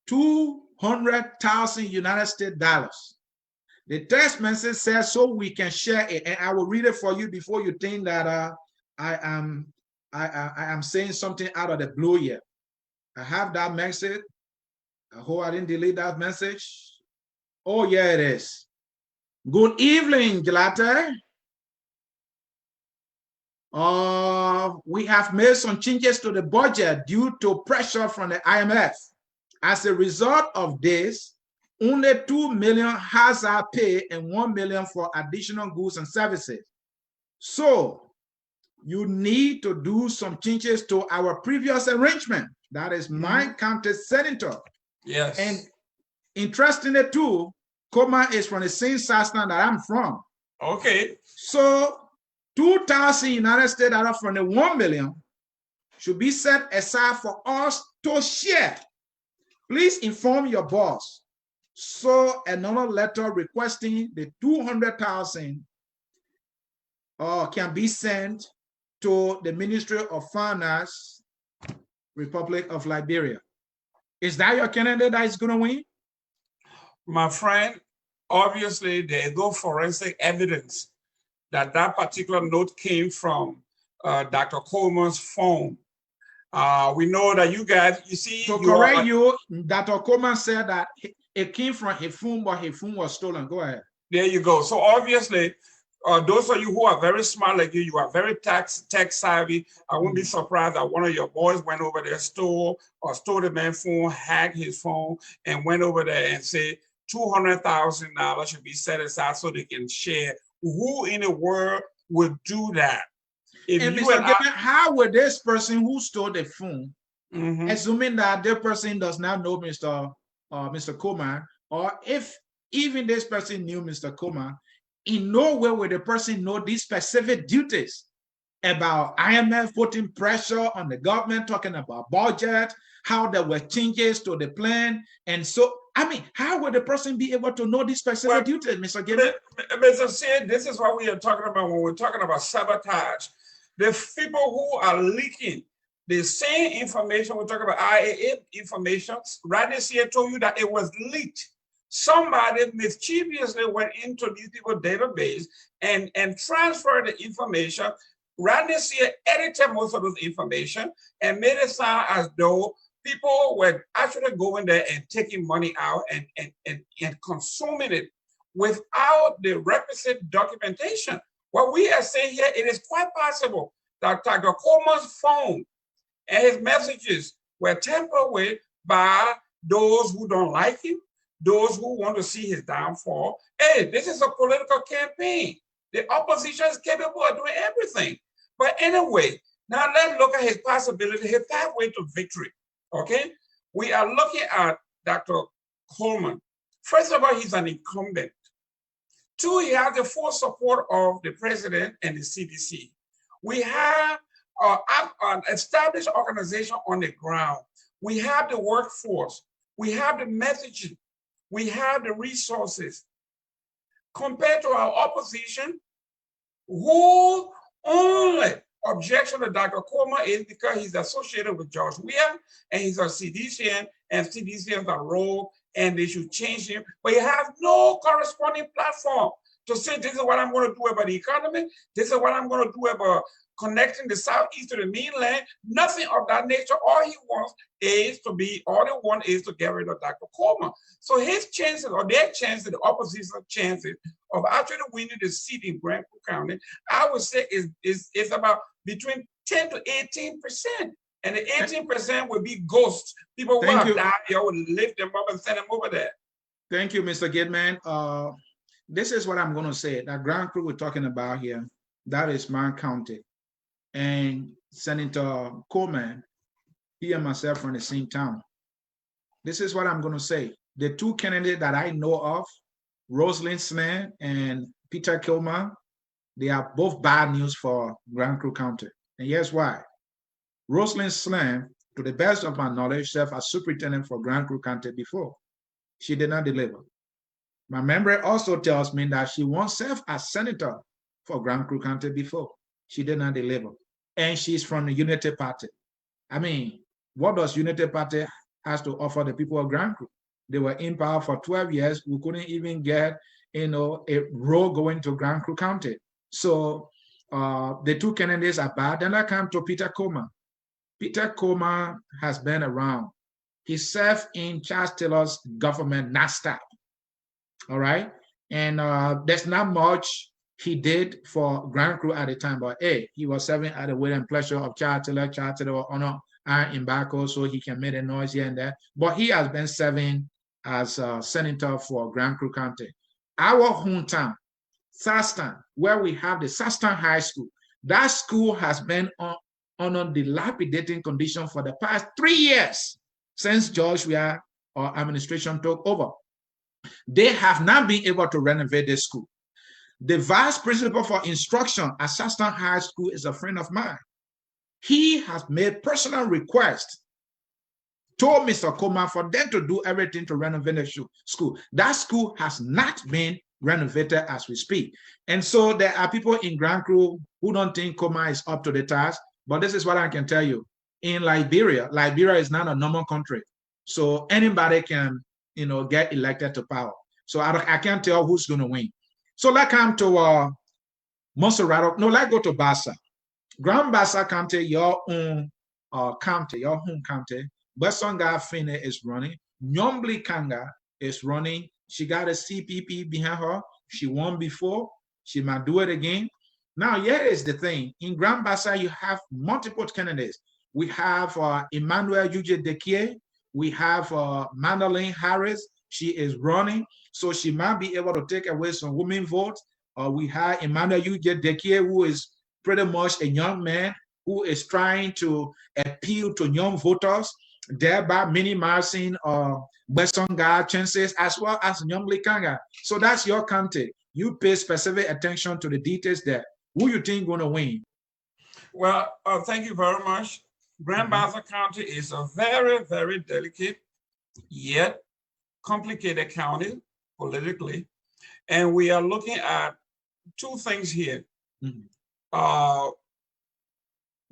$200,000 United States dollars. The text message says so we can share it, and I will read it for you before you think that I am saying something out of the blue here. I have that message. I hope I didn't delete that message. Oh yeah, it is. Good evening, Gelate. We have made some changes to the budget due to pressure from the IMF. As a result of this, only $2 million has our pay and $1 million for additional goods and services. So you need to do some changes to our previous arrangement. That is my county senator. Yes. And interestingly too, Koma is from the same Sasna that I'm from. Okay. So 2,000 United States dollars from the 1 million should be set aside for us to share. Please inform your boss. So another letter requesting the 200,000 can be sent to the Ministry of Finance, Republic of Liberia. Is that your candidate that is going to win? My friend, obviously there is no forensic evidence that that particular note came from Dr. Coleman's phone. We know that you guys, you see, to correct you, Dr. Coleman said that it came from his phone, but his phone was stolen. Go ahead. There you go. So obviously, those of you who are very smart like you are very tech savvy. I wouldn't be surprised that one of your boys went over their store or stole the man's phone, hacked his phone, and went over there and said $200,000 should be set aside so they can share. Who in the world would do that? If and you Mr. Gibbon, how would this person who stole the phone, assuming that the person does not know Mr. Coleman, or if even this person knew Mr. Coleman, in no way would the person know these specific duties about IMF putting pressure on the government, talking about budget, how there were changes to the plan. And so, I mean, how would the person be able to know these specific duties, Mr. Gibbon? Mr. Sid, this is what we are talking about when we're talking about sabotage. The people who are leaking the same information, we're talking about IAA information, right this year told you that it was leaked. Somebody mischievously went into these people's database and transferred the information. Right this year edited most of those information and made it sound as though people were actually going there and taking money out and consuming it without the requisite documentation. What we are saying here, it is quite possible that Dr. Coleman's phone and his messages were tampered with by those who don't like him, those who want to see his downfall. Hey, this is a political campaign. The opposition is capable of doing everything. But anyway, now let's look at his possibility, his pathway to victory, okay? We are looking at Dr. Coleman. First of all, he's an incumbent. Two, he has the full support of the president and the CDC. We have an established organization on the ground. We have the workforce. We have the messaging. We have the resources. Compared to our opposition, who only objection to Dr. Coleman is because he's associated with George Weah and he's a CDCN and CDCNs are rogue and they should change him. But he has no corresponding platform to say this is what I'm going to do about the economy. This is what I'm going to do about connecting the Southeast to the mainland. Nothing of that nature. All he wants is to be, all they want is to get rid of Dr. Coleman. So his chances, or their chances, the opposition's chances of actually winning the seat in Grand Coulee County, I would say is about between 10 to 18%. And the 18% would be ghosts. People who have died, you would lift them up and send them over there. Thank you, Mr. Gitman. This is what I'm going to say. That Grand Coulee we're talking about here, that is my county. And Senator Coleman, he and myself from the same town. This is what I'm going to say. The two candidates that I know of, Rosalind Slam and Peter Kilmer, they are both bad news for Grand Coulee County. And here's why. Rosalind Slam, to the best of my knowledge, served as superintendent for Grand Coulee County before. She did not deliver. My memory also tells me that she once served as senator for Grand Coulee County before. She did not deliver. And she's from the Unity Party. I mean, what does Unity Party has to offer the people of Grand Coulee? They were in power for 12 years. We couldn't even get, a road going to Grand Coulee County. So the two candidates are bad. Then I come to Peter Coleman. Peter Coleman has been around. He served in Charles Taylor's government, NASTAP. All right. And there's not much he did for Grand Coulee at the time, but hey, he was serving at the will and pleasure of Charles Taylor. Charles Taylor honor iron in Baco so he can make a noise here and there. But he has been serving as a senator for Grand Coulee County. Our hometown, Sastan, where we have the Sastan High School, that school has been on a dilapidating condition for the past 3 years since George Weah or administration took over. They have not been able to renovate the school. The vice principal for instruction at Sastan High School is a friend of mine. He has made personal requests to Mr. Coleman for them to do everything to renovate the school. That school has not been renovated as we speak. And so there are people in Grand Coulee who don't think Coleman is up to the task. But this is what I can tell you. In Liberia, Liberia is not a normal country. So anybody can, get elected to power. So I can't tell who's going to win. So let's come to Monserrato. No, let's go to Bassa. Grand Bassa County, your own county, your home county. Western Garfine is running. Nyombli Kanga is running. She got a CPP behind her. She won before. She might do it again. Now, here is the thing. In Grand Bassa, you have multiple candidates. We have Emmanuel Uche Dekie. We have Madeline Harris. She is running, so she might be able to take away some women votes. We have Emmanuel Uche Dekie, who is pretty much a young man who is trying to appeal to young voters, thereby minimizing Western Ghana chances as well as Nyomli Kanga. So that's your county. You pay specific attention to the details there. Who you think going to win? Well, thank you very much. Grand Bassa County is a very, very delicate yet complicated county politically. And we are looking at two things here. The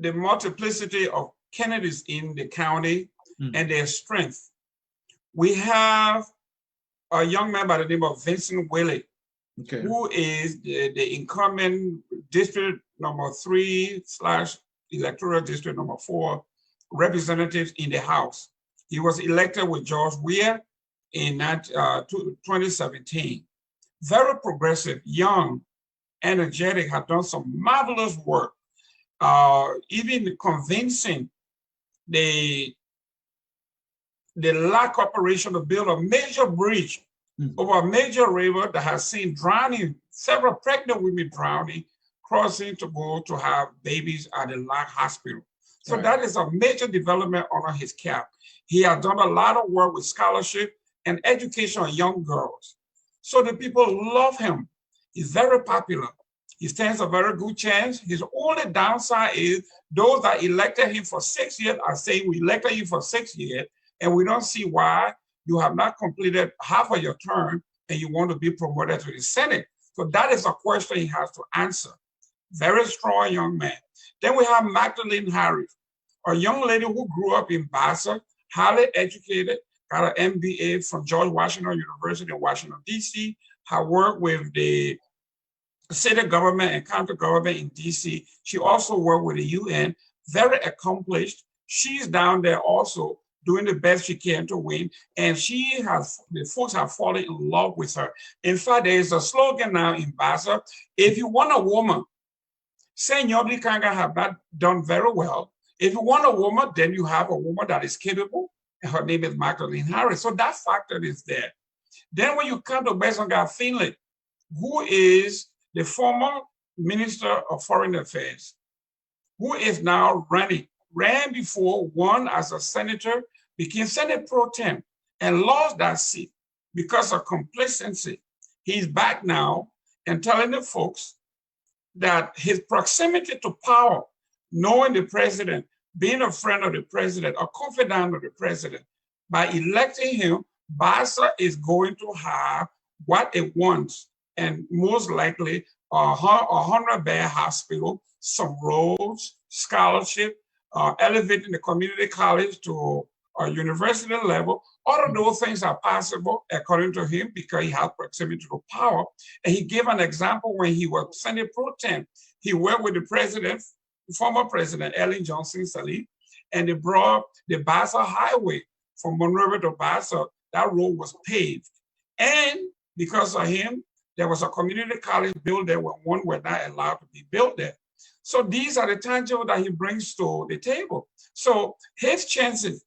multiplicity of candidates in the county and their strength. We have a young man by the name of Vincent Willie, who is the incumbent district number 3/ electoral district number 4 representatives in the House. He was elected with George Weah in 2017. Very progressive, young, energetic, had done some marvelous work, even convincing the lack operation to build a major bridge over a major river that has seen drowning, several pregnant women drowning, crossing to go to have babies at the Lac Hospital. So that is a major development under his cap. He has done a lot of work with scholarship and education of young girls. So the people love him. He's very popular. He stands a very good chance. His only downside is those that elected him for 6 years are saying, we elected you for 6 years, and we don't see why you have not completed half of your term and you want to be promoted to the Senate. So that is a question he has to answer. Very strong young man. Then we have Magdalene Harris, a young lady who grew up in Bassa, highly educated, got an MBA from George Washington University in Washington, D.C., had worked with the city government and county government in D.C. She also worked with the UN, very accomplished. She's down there also doing the best she can to win. And the folks have fallen in love with her. In fact, there is a slogan now in Bassa: if you want a woman, say Nyobli Kanga have not done very well. If you want a woman, then you have a woman that is capable, and her name is Magdalene Harris. So that factor is there. Then when you come to Besonga Finley, who is the former Minister of Foreign Affairs, who is now ran before, won as a senator, became Senate pro tem, and lost that seat because of complacency. He's back now and telling the folks that his proximity to power, knowing the president, being a friend of the president, a confidant of the president, by electing him, Bassa is going to have what it wants, and most likely a 100-bed hospital, some roads, scholarship, elevating the community college to a university level. All of those things are possible, according to him, because he has proximity to power. And he gave an example when he was Senate pro tem. He worked with the president, former president, Ellen Johnson Sirleaf, and they brought the Bassa Highway from Monrovia to Bassa. That road was paved. And because of him, there was a community college built there when one were not allowed to be built there. So these are the tangible that he brings to the table. So his chances,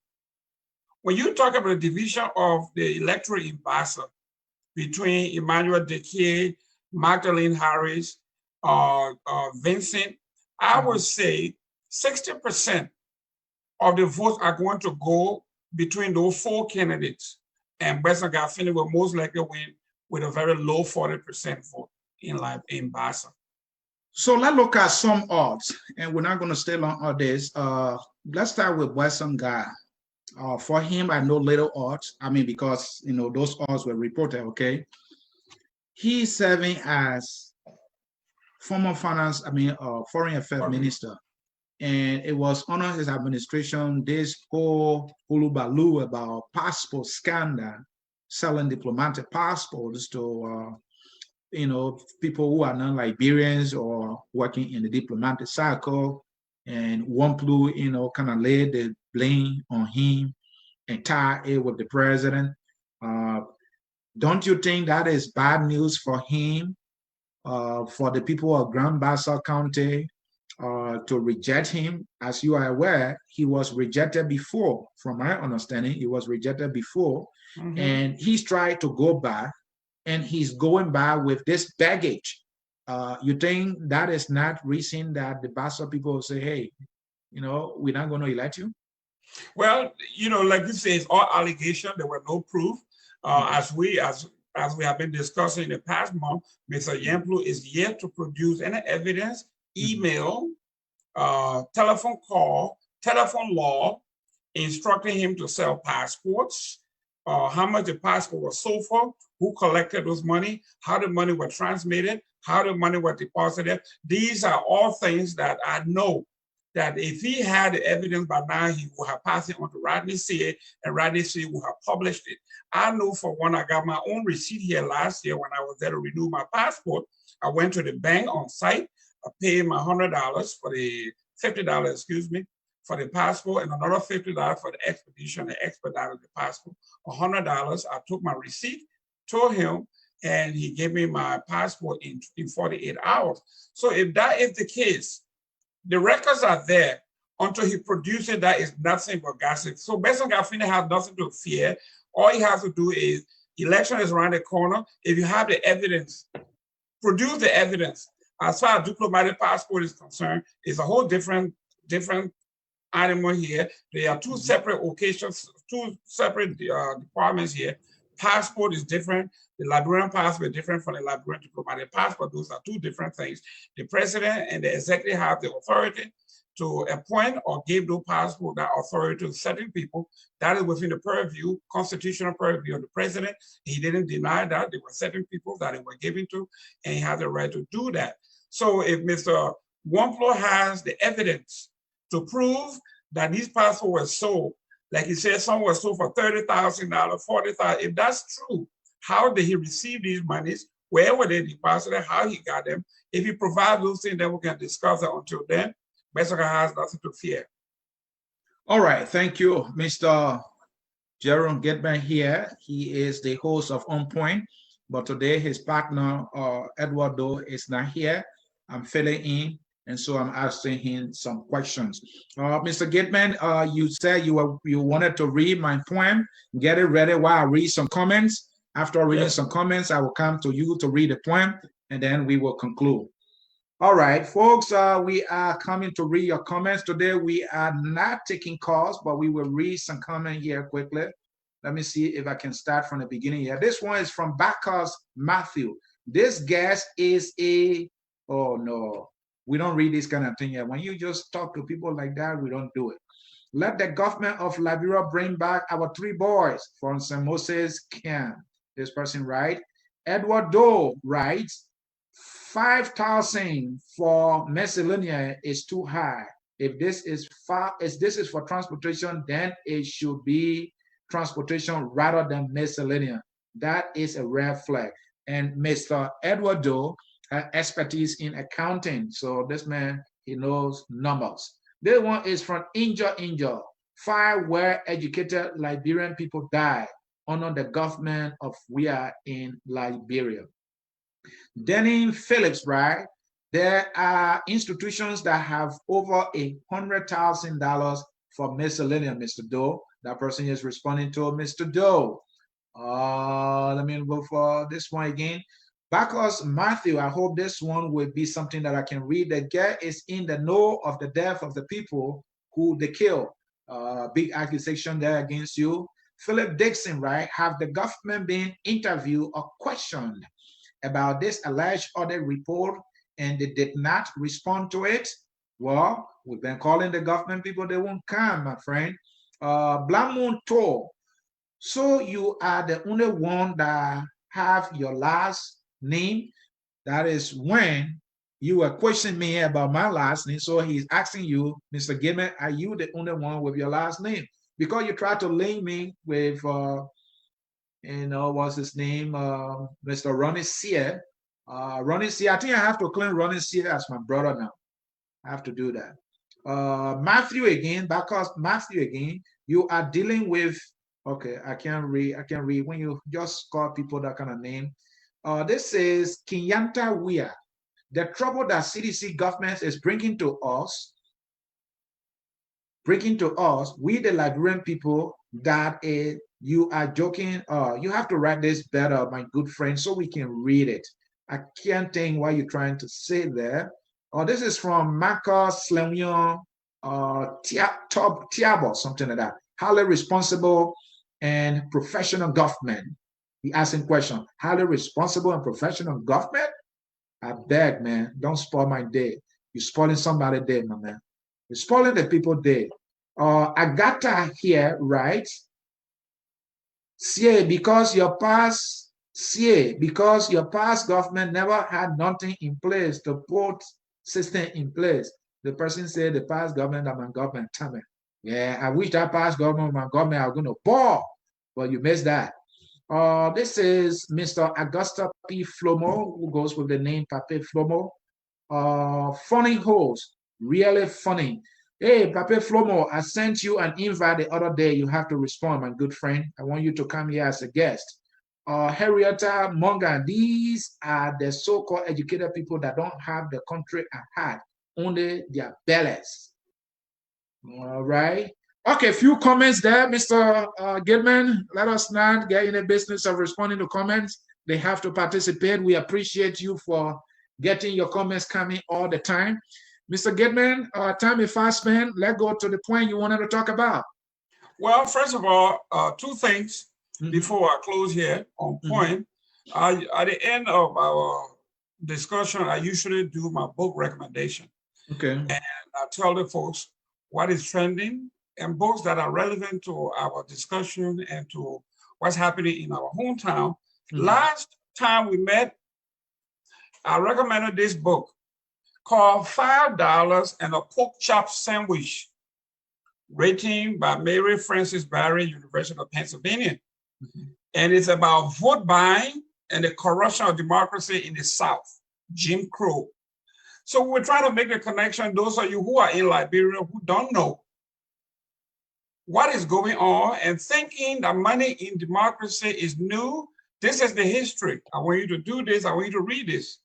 when you talk about the division of the electorate in Bassa between Emmanuel Dekie, Magdalene Harris, Vincent, I would say 60% of the votes are going to go between those 4 candidates, and Besson Garfini will most likely win with a very low 40% vote in Bassa. So let's look at some odds, and we're not going to stay long on this. Let's start with Western Guy. For him, I know little odds. I mean, because those odds were reported. Okay, he's serving as former foreign affairs minister, and it was under his administration this whole hullabaloo about passport scandal, selling diplomatic passports to people who are non-Liberians or working in the diplomatic circle, and Wamplu, kind of laid the blame on him and tie it with the president. Uh, don't you think that is bad news for him, for the people of Grand Bassa County, to reject him? As you are aware, he was rejected before. From my understanding, he was rejected before, and he's tried to go back, and he's going back with this baggage. You think that is not reason that the Bassa people will say, hey, we're not going to elect you? Well, like you say, it's all allegation. There were no proof. As we have been discussing in the past month, Mr. Yamplu is yet to produce any evidence, email, telephone call, telephone law, instructing him to sell passports, how much the passport was sold for, who collected those money, how the money was transmitted, how the money was deposited. These are all things that I know that if he had the evidence by now, he would have passed it on to Rodney Seay, and Rodney Seay would have published it. I know for one, I got my own receipt here last year when I was there to renew my passport. I went to the bank on site. I paid my $100 for the $50, excuse me, for the passport, and another $50 for the expedition, the expedited the passport. $100. I took my receipt, told him, and he gave me my passport in 48 hours. So if that is the case, the records are there. Until he produces, that is nothing but gossip. So Benson Garfini has nothing to fear. All he has to do is, election is around the corner. If you have the evidence, produce the evidence. As far as diplomatic passport is concerned, it's a whole different animal here. There are two separate occasions, two separate departments here. Passport is different. The Liberian passport is different from the Liberian diplomatic passport. Those are two different things. The president and the executive have the authority to appoint or give those passport, that authority to certain people. That is within the purview, constitutional purview of the president. He didn't deny that. There were certain people that they were given to, and he had the right to do that. So if Mr. Wamplo has the evidence to prove that these passports were sold, like he said, some were sold for $30,000, $40,000. If that's true, how did he receive these monies? Where were they deposited? How he got them? If he provides those things, then we can discuss it. Until then, Mexico has nothing to fear. All right. Thank you, Mr. Jerome Getman here. He is the host of On Point, but today his partner, Eduardo, is not here. I'm filling in, and so I'm asking him some questions. Mr. Getman, you said you wanted to read my poem. Get it ready while I read some comments. After reading some comments, I will come to you to read the poem, and then we will conclude. All right, folks, we are coming to read your comments today. We are not taking calls, but we will read some comment here quickly. Let me see if I can start from the beginning here. This one is from Bacchus Matthew. This guest is oh no, we don't read this kind of thing here. When you just talk to people like that, we don't do it. Let the government of Liberia bring back our 3 boys from St. Moses camp. This person writes. Edward Doe writes, 5,000 for miscellaneous is too high. If this is for transportation, then it should be transportation rather than miscellaneous. That is a red flag. And Mr. Edward Doe has expertise in accounting. So this man, he knows numbers. This one is from Inja. 5 well-educated Liberian people died under the government of we are in Liberia. Denning Phillips, right? There are institutions that have over $100,000 for miscellaneous, Mr. Doe. That person is responding to Mr. Doe. Let me go for this one again. Bacchus Matthew, I hope this one will be something that I can read. The guy is in the know of the death of the people who they killed. Big accusation there against you. Philip Dixon, right? Have the government been interviewed or questioned about this alleged audit report and they did not respond to it? Well, we've been calling the government people, they won't come, my friend. Blamoon Tor, so you are the only one that have your last name. That is when you were questioning me about my last name. So he's asking you, Mr. Gimmet, are you the only one with your last name? Because you tried to link me with what's his name? Mr. Ronnie Seay. Ronnie Seay, I think I have to claim Ronnie Seay as my brother now. I have to do that. Matthew again, because Matthew again, you are dealing with, okay, I can't read when you just call people that kind of name. This is Kinyanta Wea. The trouble that CDC government is bringing to us, we the Liberian people, that you are joking. You have to write this better, my good friend, so we can read it. I can't think what you're trying to say there. This is from Marcus Leon Tiabo, something like that. Highly responsible and professional government. He asking question. Highly responsible and professional government? I beg, man, don't spoil my day. You're spoiling somebody's day, my man. You're spoiling the people's day. Agatha here, right? See, because your past government never had nothing in place to put system in place. The person said the past government and my government, tell me. Yeah, I wish that past government, my government are going to ball, but you missed that. This is Mr. Augusta P. Flomo, who goes with the name Pape Flomo. Funny host, really funny. Hey, Pape Flomo, I sent you an invite the other day. You have to respond, my good friend. I want you to come here as a guest. Henrietta Monga, these are the so-called educated people that don't have the country at heart, only their bellies. All right. Okay, a few comments there, Mr. Gilman. Let us not get in the business of responding to comments. They have to participate. We appreciate you for getting your comments coming all the time. Mr. Gilman, time is fast spent. Let's go to the point you wanted to talk about. Well, first of all, two things before I close here on point. At the end of our discussion, I usually do my book recommendation. Okay. And I tell the folks what is trending and books that are relevant to our discussion and to what's happening in our hometown. Last time we met, I recommended this book called $5 and a Pork Chop Sandwich, written by Mary Frances Barry, University of Pennsylvania. And it's about vote buying and the corruption of democracy in the South, Jim Crow. So we're trying to make the connection, those of you who are in Liberia who don't know what is going on and thinking that money in democracy is new. This is the history. I want you to do this. I want you to read this.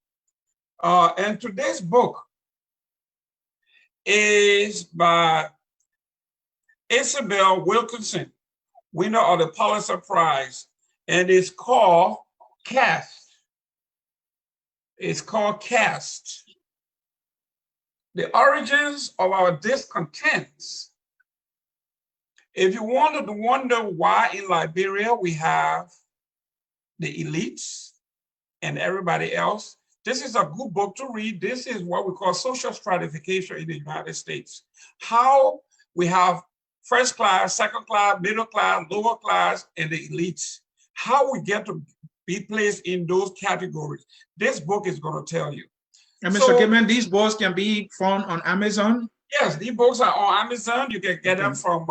And today's book is by Isabel Wilkinson, winner of the Pulitzer Prize, and it's called Cast. It's called Cast. The origins of our discontents. If you wanted to wonder why in Liberia we have the elites and everybody else, this is a good book to read. This is what we call social stratification in the United States. How we have first class, second class, middle class, lower class, and the elites. How we get to be placed in those categories. This book is going to tell you. And Mr. Gilman, these books can be found on Amazon? Yes, these books are on Amazon. You can get them from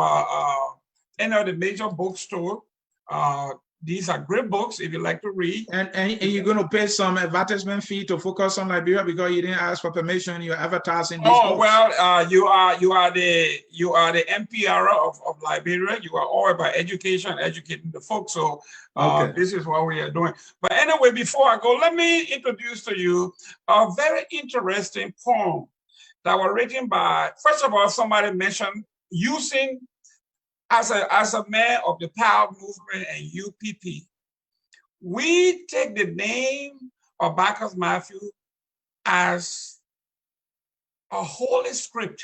any of the major bookstores. These are great books if you like to read. And you're going to pay some advertisement fee to focus on Liberia because you didn't ask for permission. You're advertising these books. Well, you are the NPR of Liberia. You are all about education, educating the folks. So this is what we are doing. But anyway, before I go, let me introduce to you a very interesting poem that was written by, first of all, somebody mentioned using as a man of the Power Movement and UPP, we take the name of Marcus Matthew as a holy script.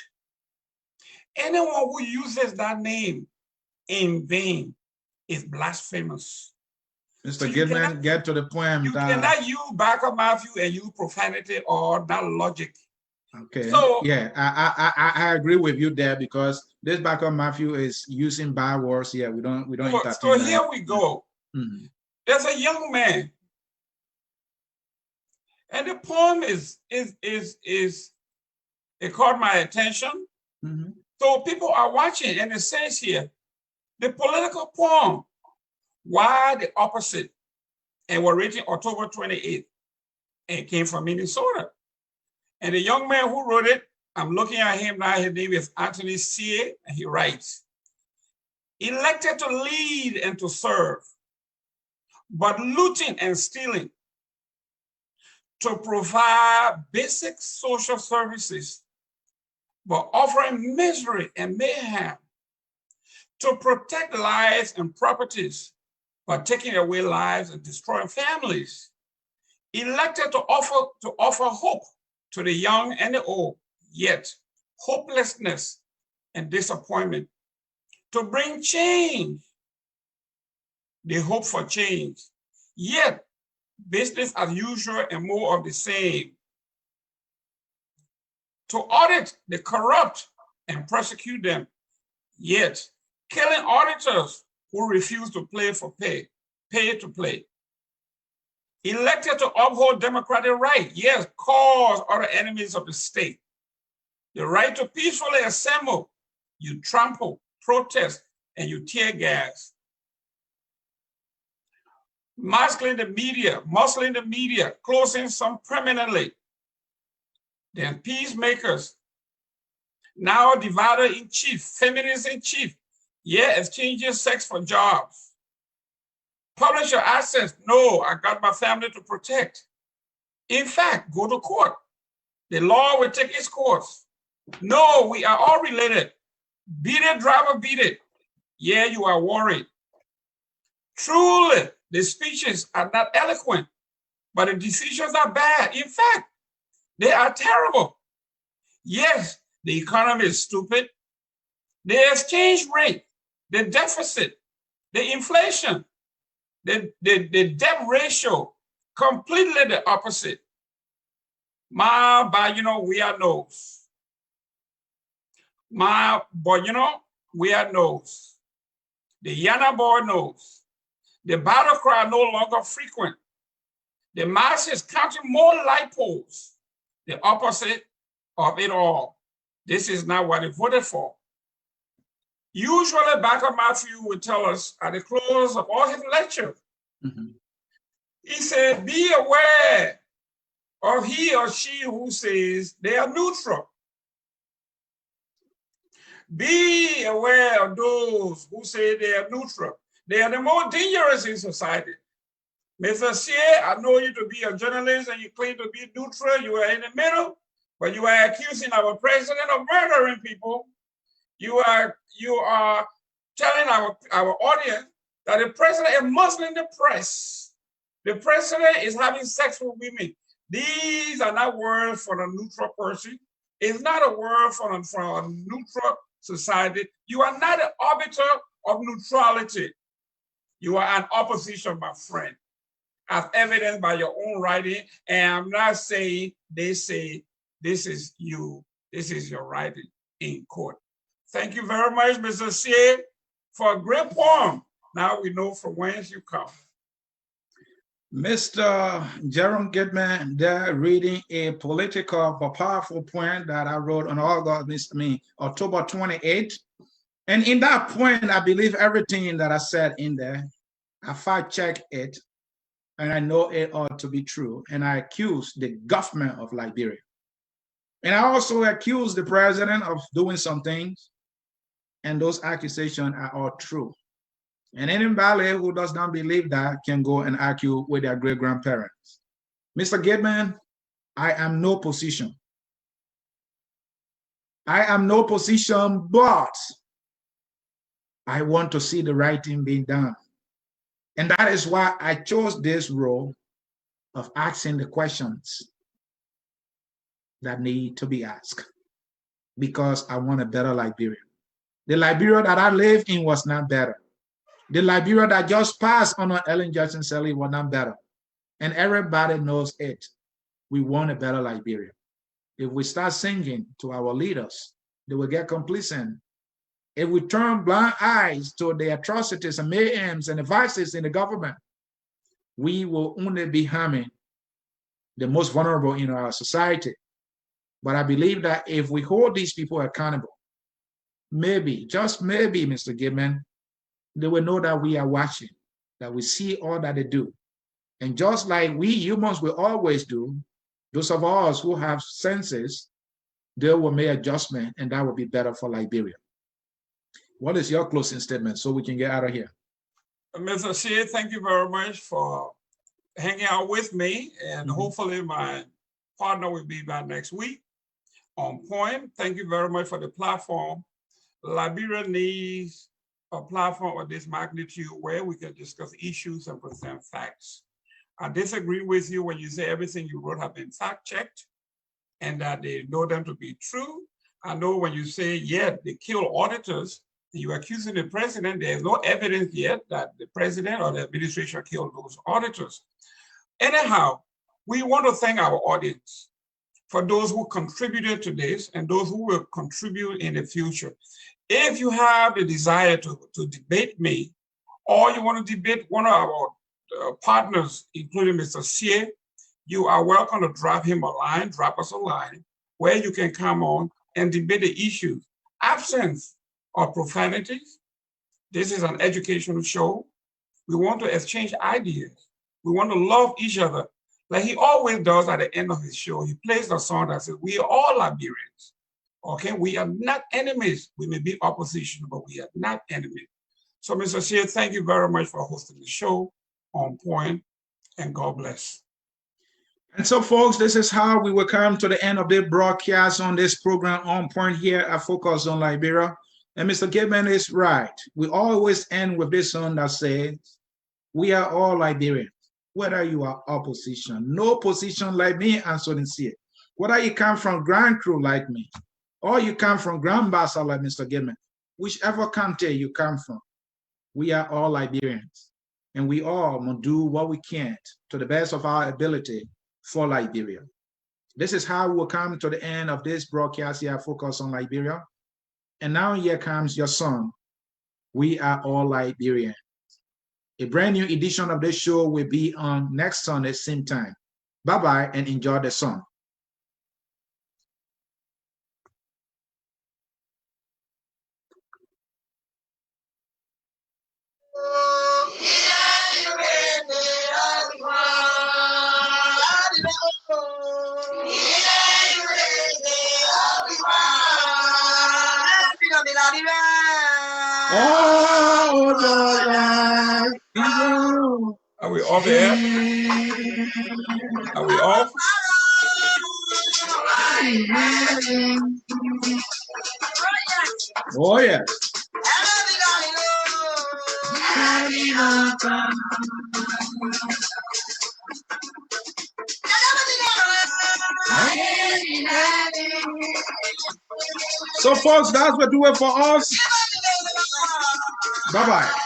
Anyone who uses that name in vain is blasphemous. Mr. Gilman, get to the point. You cannot use Marcus Matthew and use profanity or that logic. Okay. So yeah, I agree with you there because this Marcus Matthew is using bad words. Yeah, we don't entertain. So here we go. There's a young man, and the poem it caught my attention. So people are watching, and it says here, the political poem, why the opposite, and was written October 28th, and it came from Minnesota. And the young man who wrote it I'm looking at him now. His name is Anthony C.A. and he writes, elected to lead and to serve, but looting and stealing, to provide basic social services, but offering misery and mayhem, to protect lives and properties, but taking away lives and destroying families. Elected to offer hope to the young and the old, yet hopelessness and disappointment. To bring change, they hope for change, yet business as usual and more of the same. To audit the corrupt and prosecute them, yet killing auditors who refuse to pay to play. Elected to uphold democratic right, yes, cause other enemies of the state. The right to peacefully assemble, you trample, protest, and you tear gas. Muscling the media, closing some permanently. Then peacemakers, now divider in chief, feminists in chief, yeah, exchanging sex for jobs. Publish your assets, no, I got my family to protect. In fact, go to court. The law will take its course. No, we are all related. Beat it, driver, beat it. Yeah, you are worried. Truly, the speeches are not eloquent, but the decisions are bad. In fact, they are terrible. Yes, the economy is stupid. The exchange rate, the deficit, the inflation, the debt ratio, completely the opposite. We are knows. We are knows. The Yana boy knows. The battle cry no longer frequent. The masses counting more light poles. The opposite of it all. This is not what they voted for. Usually, Dr. Matthew would tell us at the close of all his lectures, he said, be aware of he or she who says they are neutral. Be aware of those who say they are neutral. They are the more dangerous in society. Mr. Xie, I know you to be a journalist and you claim to be neutral. You are in the middle, but you are accusing our president of murdering people. You are telling our audience that the president is muzzling the press. The president is having sex with women. These are not words for a neutral person. It's not a word for a neutral society. You are not an arbiter of neutrality. You are an opposition, my friend, as evidenced by your own writing. And I'm not saying they say this is you, this is your writing in court. Thank you very much, Mr. Xie, for a great poem. Now we know from whence you come. Mr. Jerome Goodman, there reading a political but powerful poem that I wrote on October 28th. And in that point, I believe everything that I said in there, I fact-checked it, and I know it ought to be true. And I accuse the government of Liberia. And I also accuse the president of doing some things, and those accusations are all true. And anybody who does not believe that can go and argue with their great-grandparents. Mr. Goodman, I am no position. I am no position, but I want to see the right thing being done. And that is why I chose this role of asking the questions that need to be asked, because I want a better Liberia. The Liberia that I lived in was not better. The Liberia that just passed under Ellen Johnson Sirleaf was not better. And everybody knows it. We want a better Liberia. If we start singing to our leaders, they will get complacent. If we turn blind eyes to the atrocities and mayhems and the vices in the government, we will only be harming the most vulnerable in our society. But I believe that if we hold these people accountable, maybe, just maybe, Mr. Goodman, they will know that we are watching, that we see all that they do. And just like we humans will always do, those of us who have senses they will make adjustment, and that will be better for Liberia. What is your closing statement so we can get out of here? Mr. Shea, thank you very much for hanging out with me, and hopefully my partner will be back next week on point. Thank you very much for the platform. Liberia needs a platform of this magnitude where we can discuss issues and present facts. I disagree with you when you say everything you wrote have been fact-checked and that they know them to be true. I know when you say, yeah, they kill auditors, and you're accusing the president, there's no evidence yet that the president or the administration killed those auditors. Anyhow, we want to thank our audience for those who contributed to this and those who will contribute in the future. If you have the desire to debate me, or you want to debate one of our partners, including Mr. Shea, you are welcome to drop us a line, where you can come on and debate the issues. Absence of profanities. This is an educational show. We want to exchange ideas. We want to love each other. Like he always does at the end of his show, he plays the song that says, we are all Liberians. Okay, we are not enemies. We may be opposition, but we are not enemies. So Mr. Shea, thank you very much for hosting the show on point, and God bless. And so, folks, this is how we will come to the end of the broadcast on this program on point here at Focus on Liberia. And Mr. Gibman is right. We always end with this song that says, we are all Liberians, whether you are opposition, no position like me and so sincere. Whether you come from Grand Crew like me, or you come from Grand Bassa like Mr. Gibman, whichever country you come from, we are all Liberians. And we all must do what we can to the best of our ability for Liberia. This is how we will come to the end of this broadcast here, Focus on Liberia. And now here comes your song, We Are All Liberians. A brand new edition of this show will be on next Sunday, same time. Bye-bye and enjoy the song. Are we off the air? Are we off? Oh, yeah. So, folks, that's what do it for us. Bye-bye.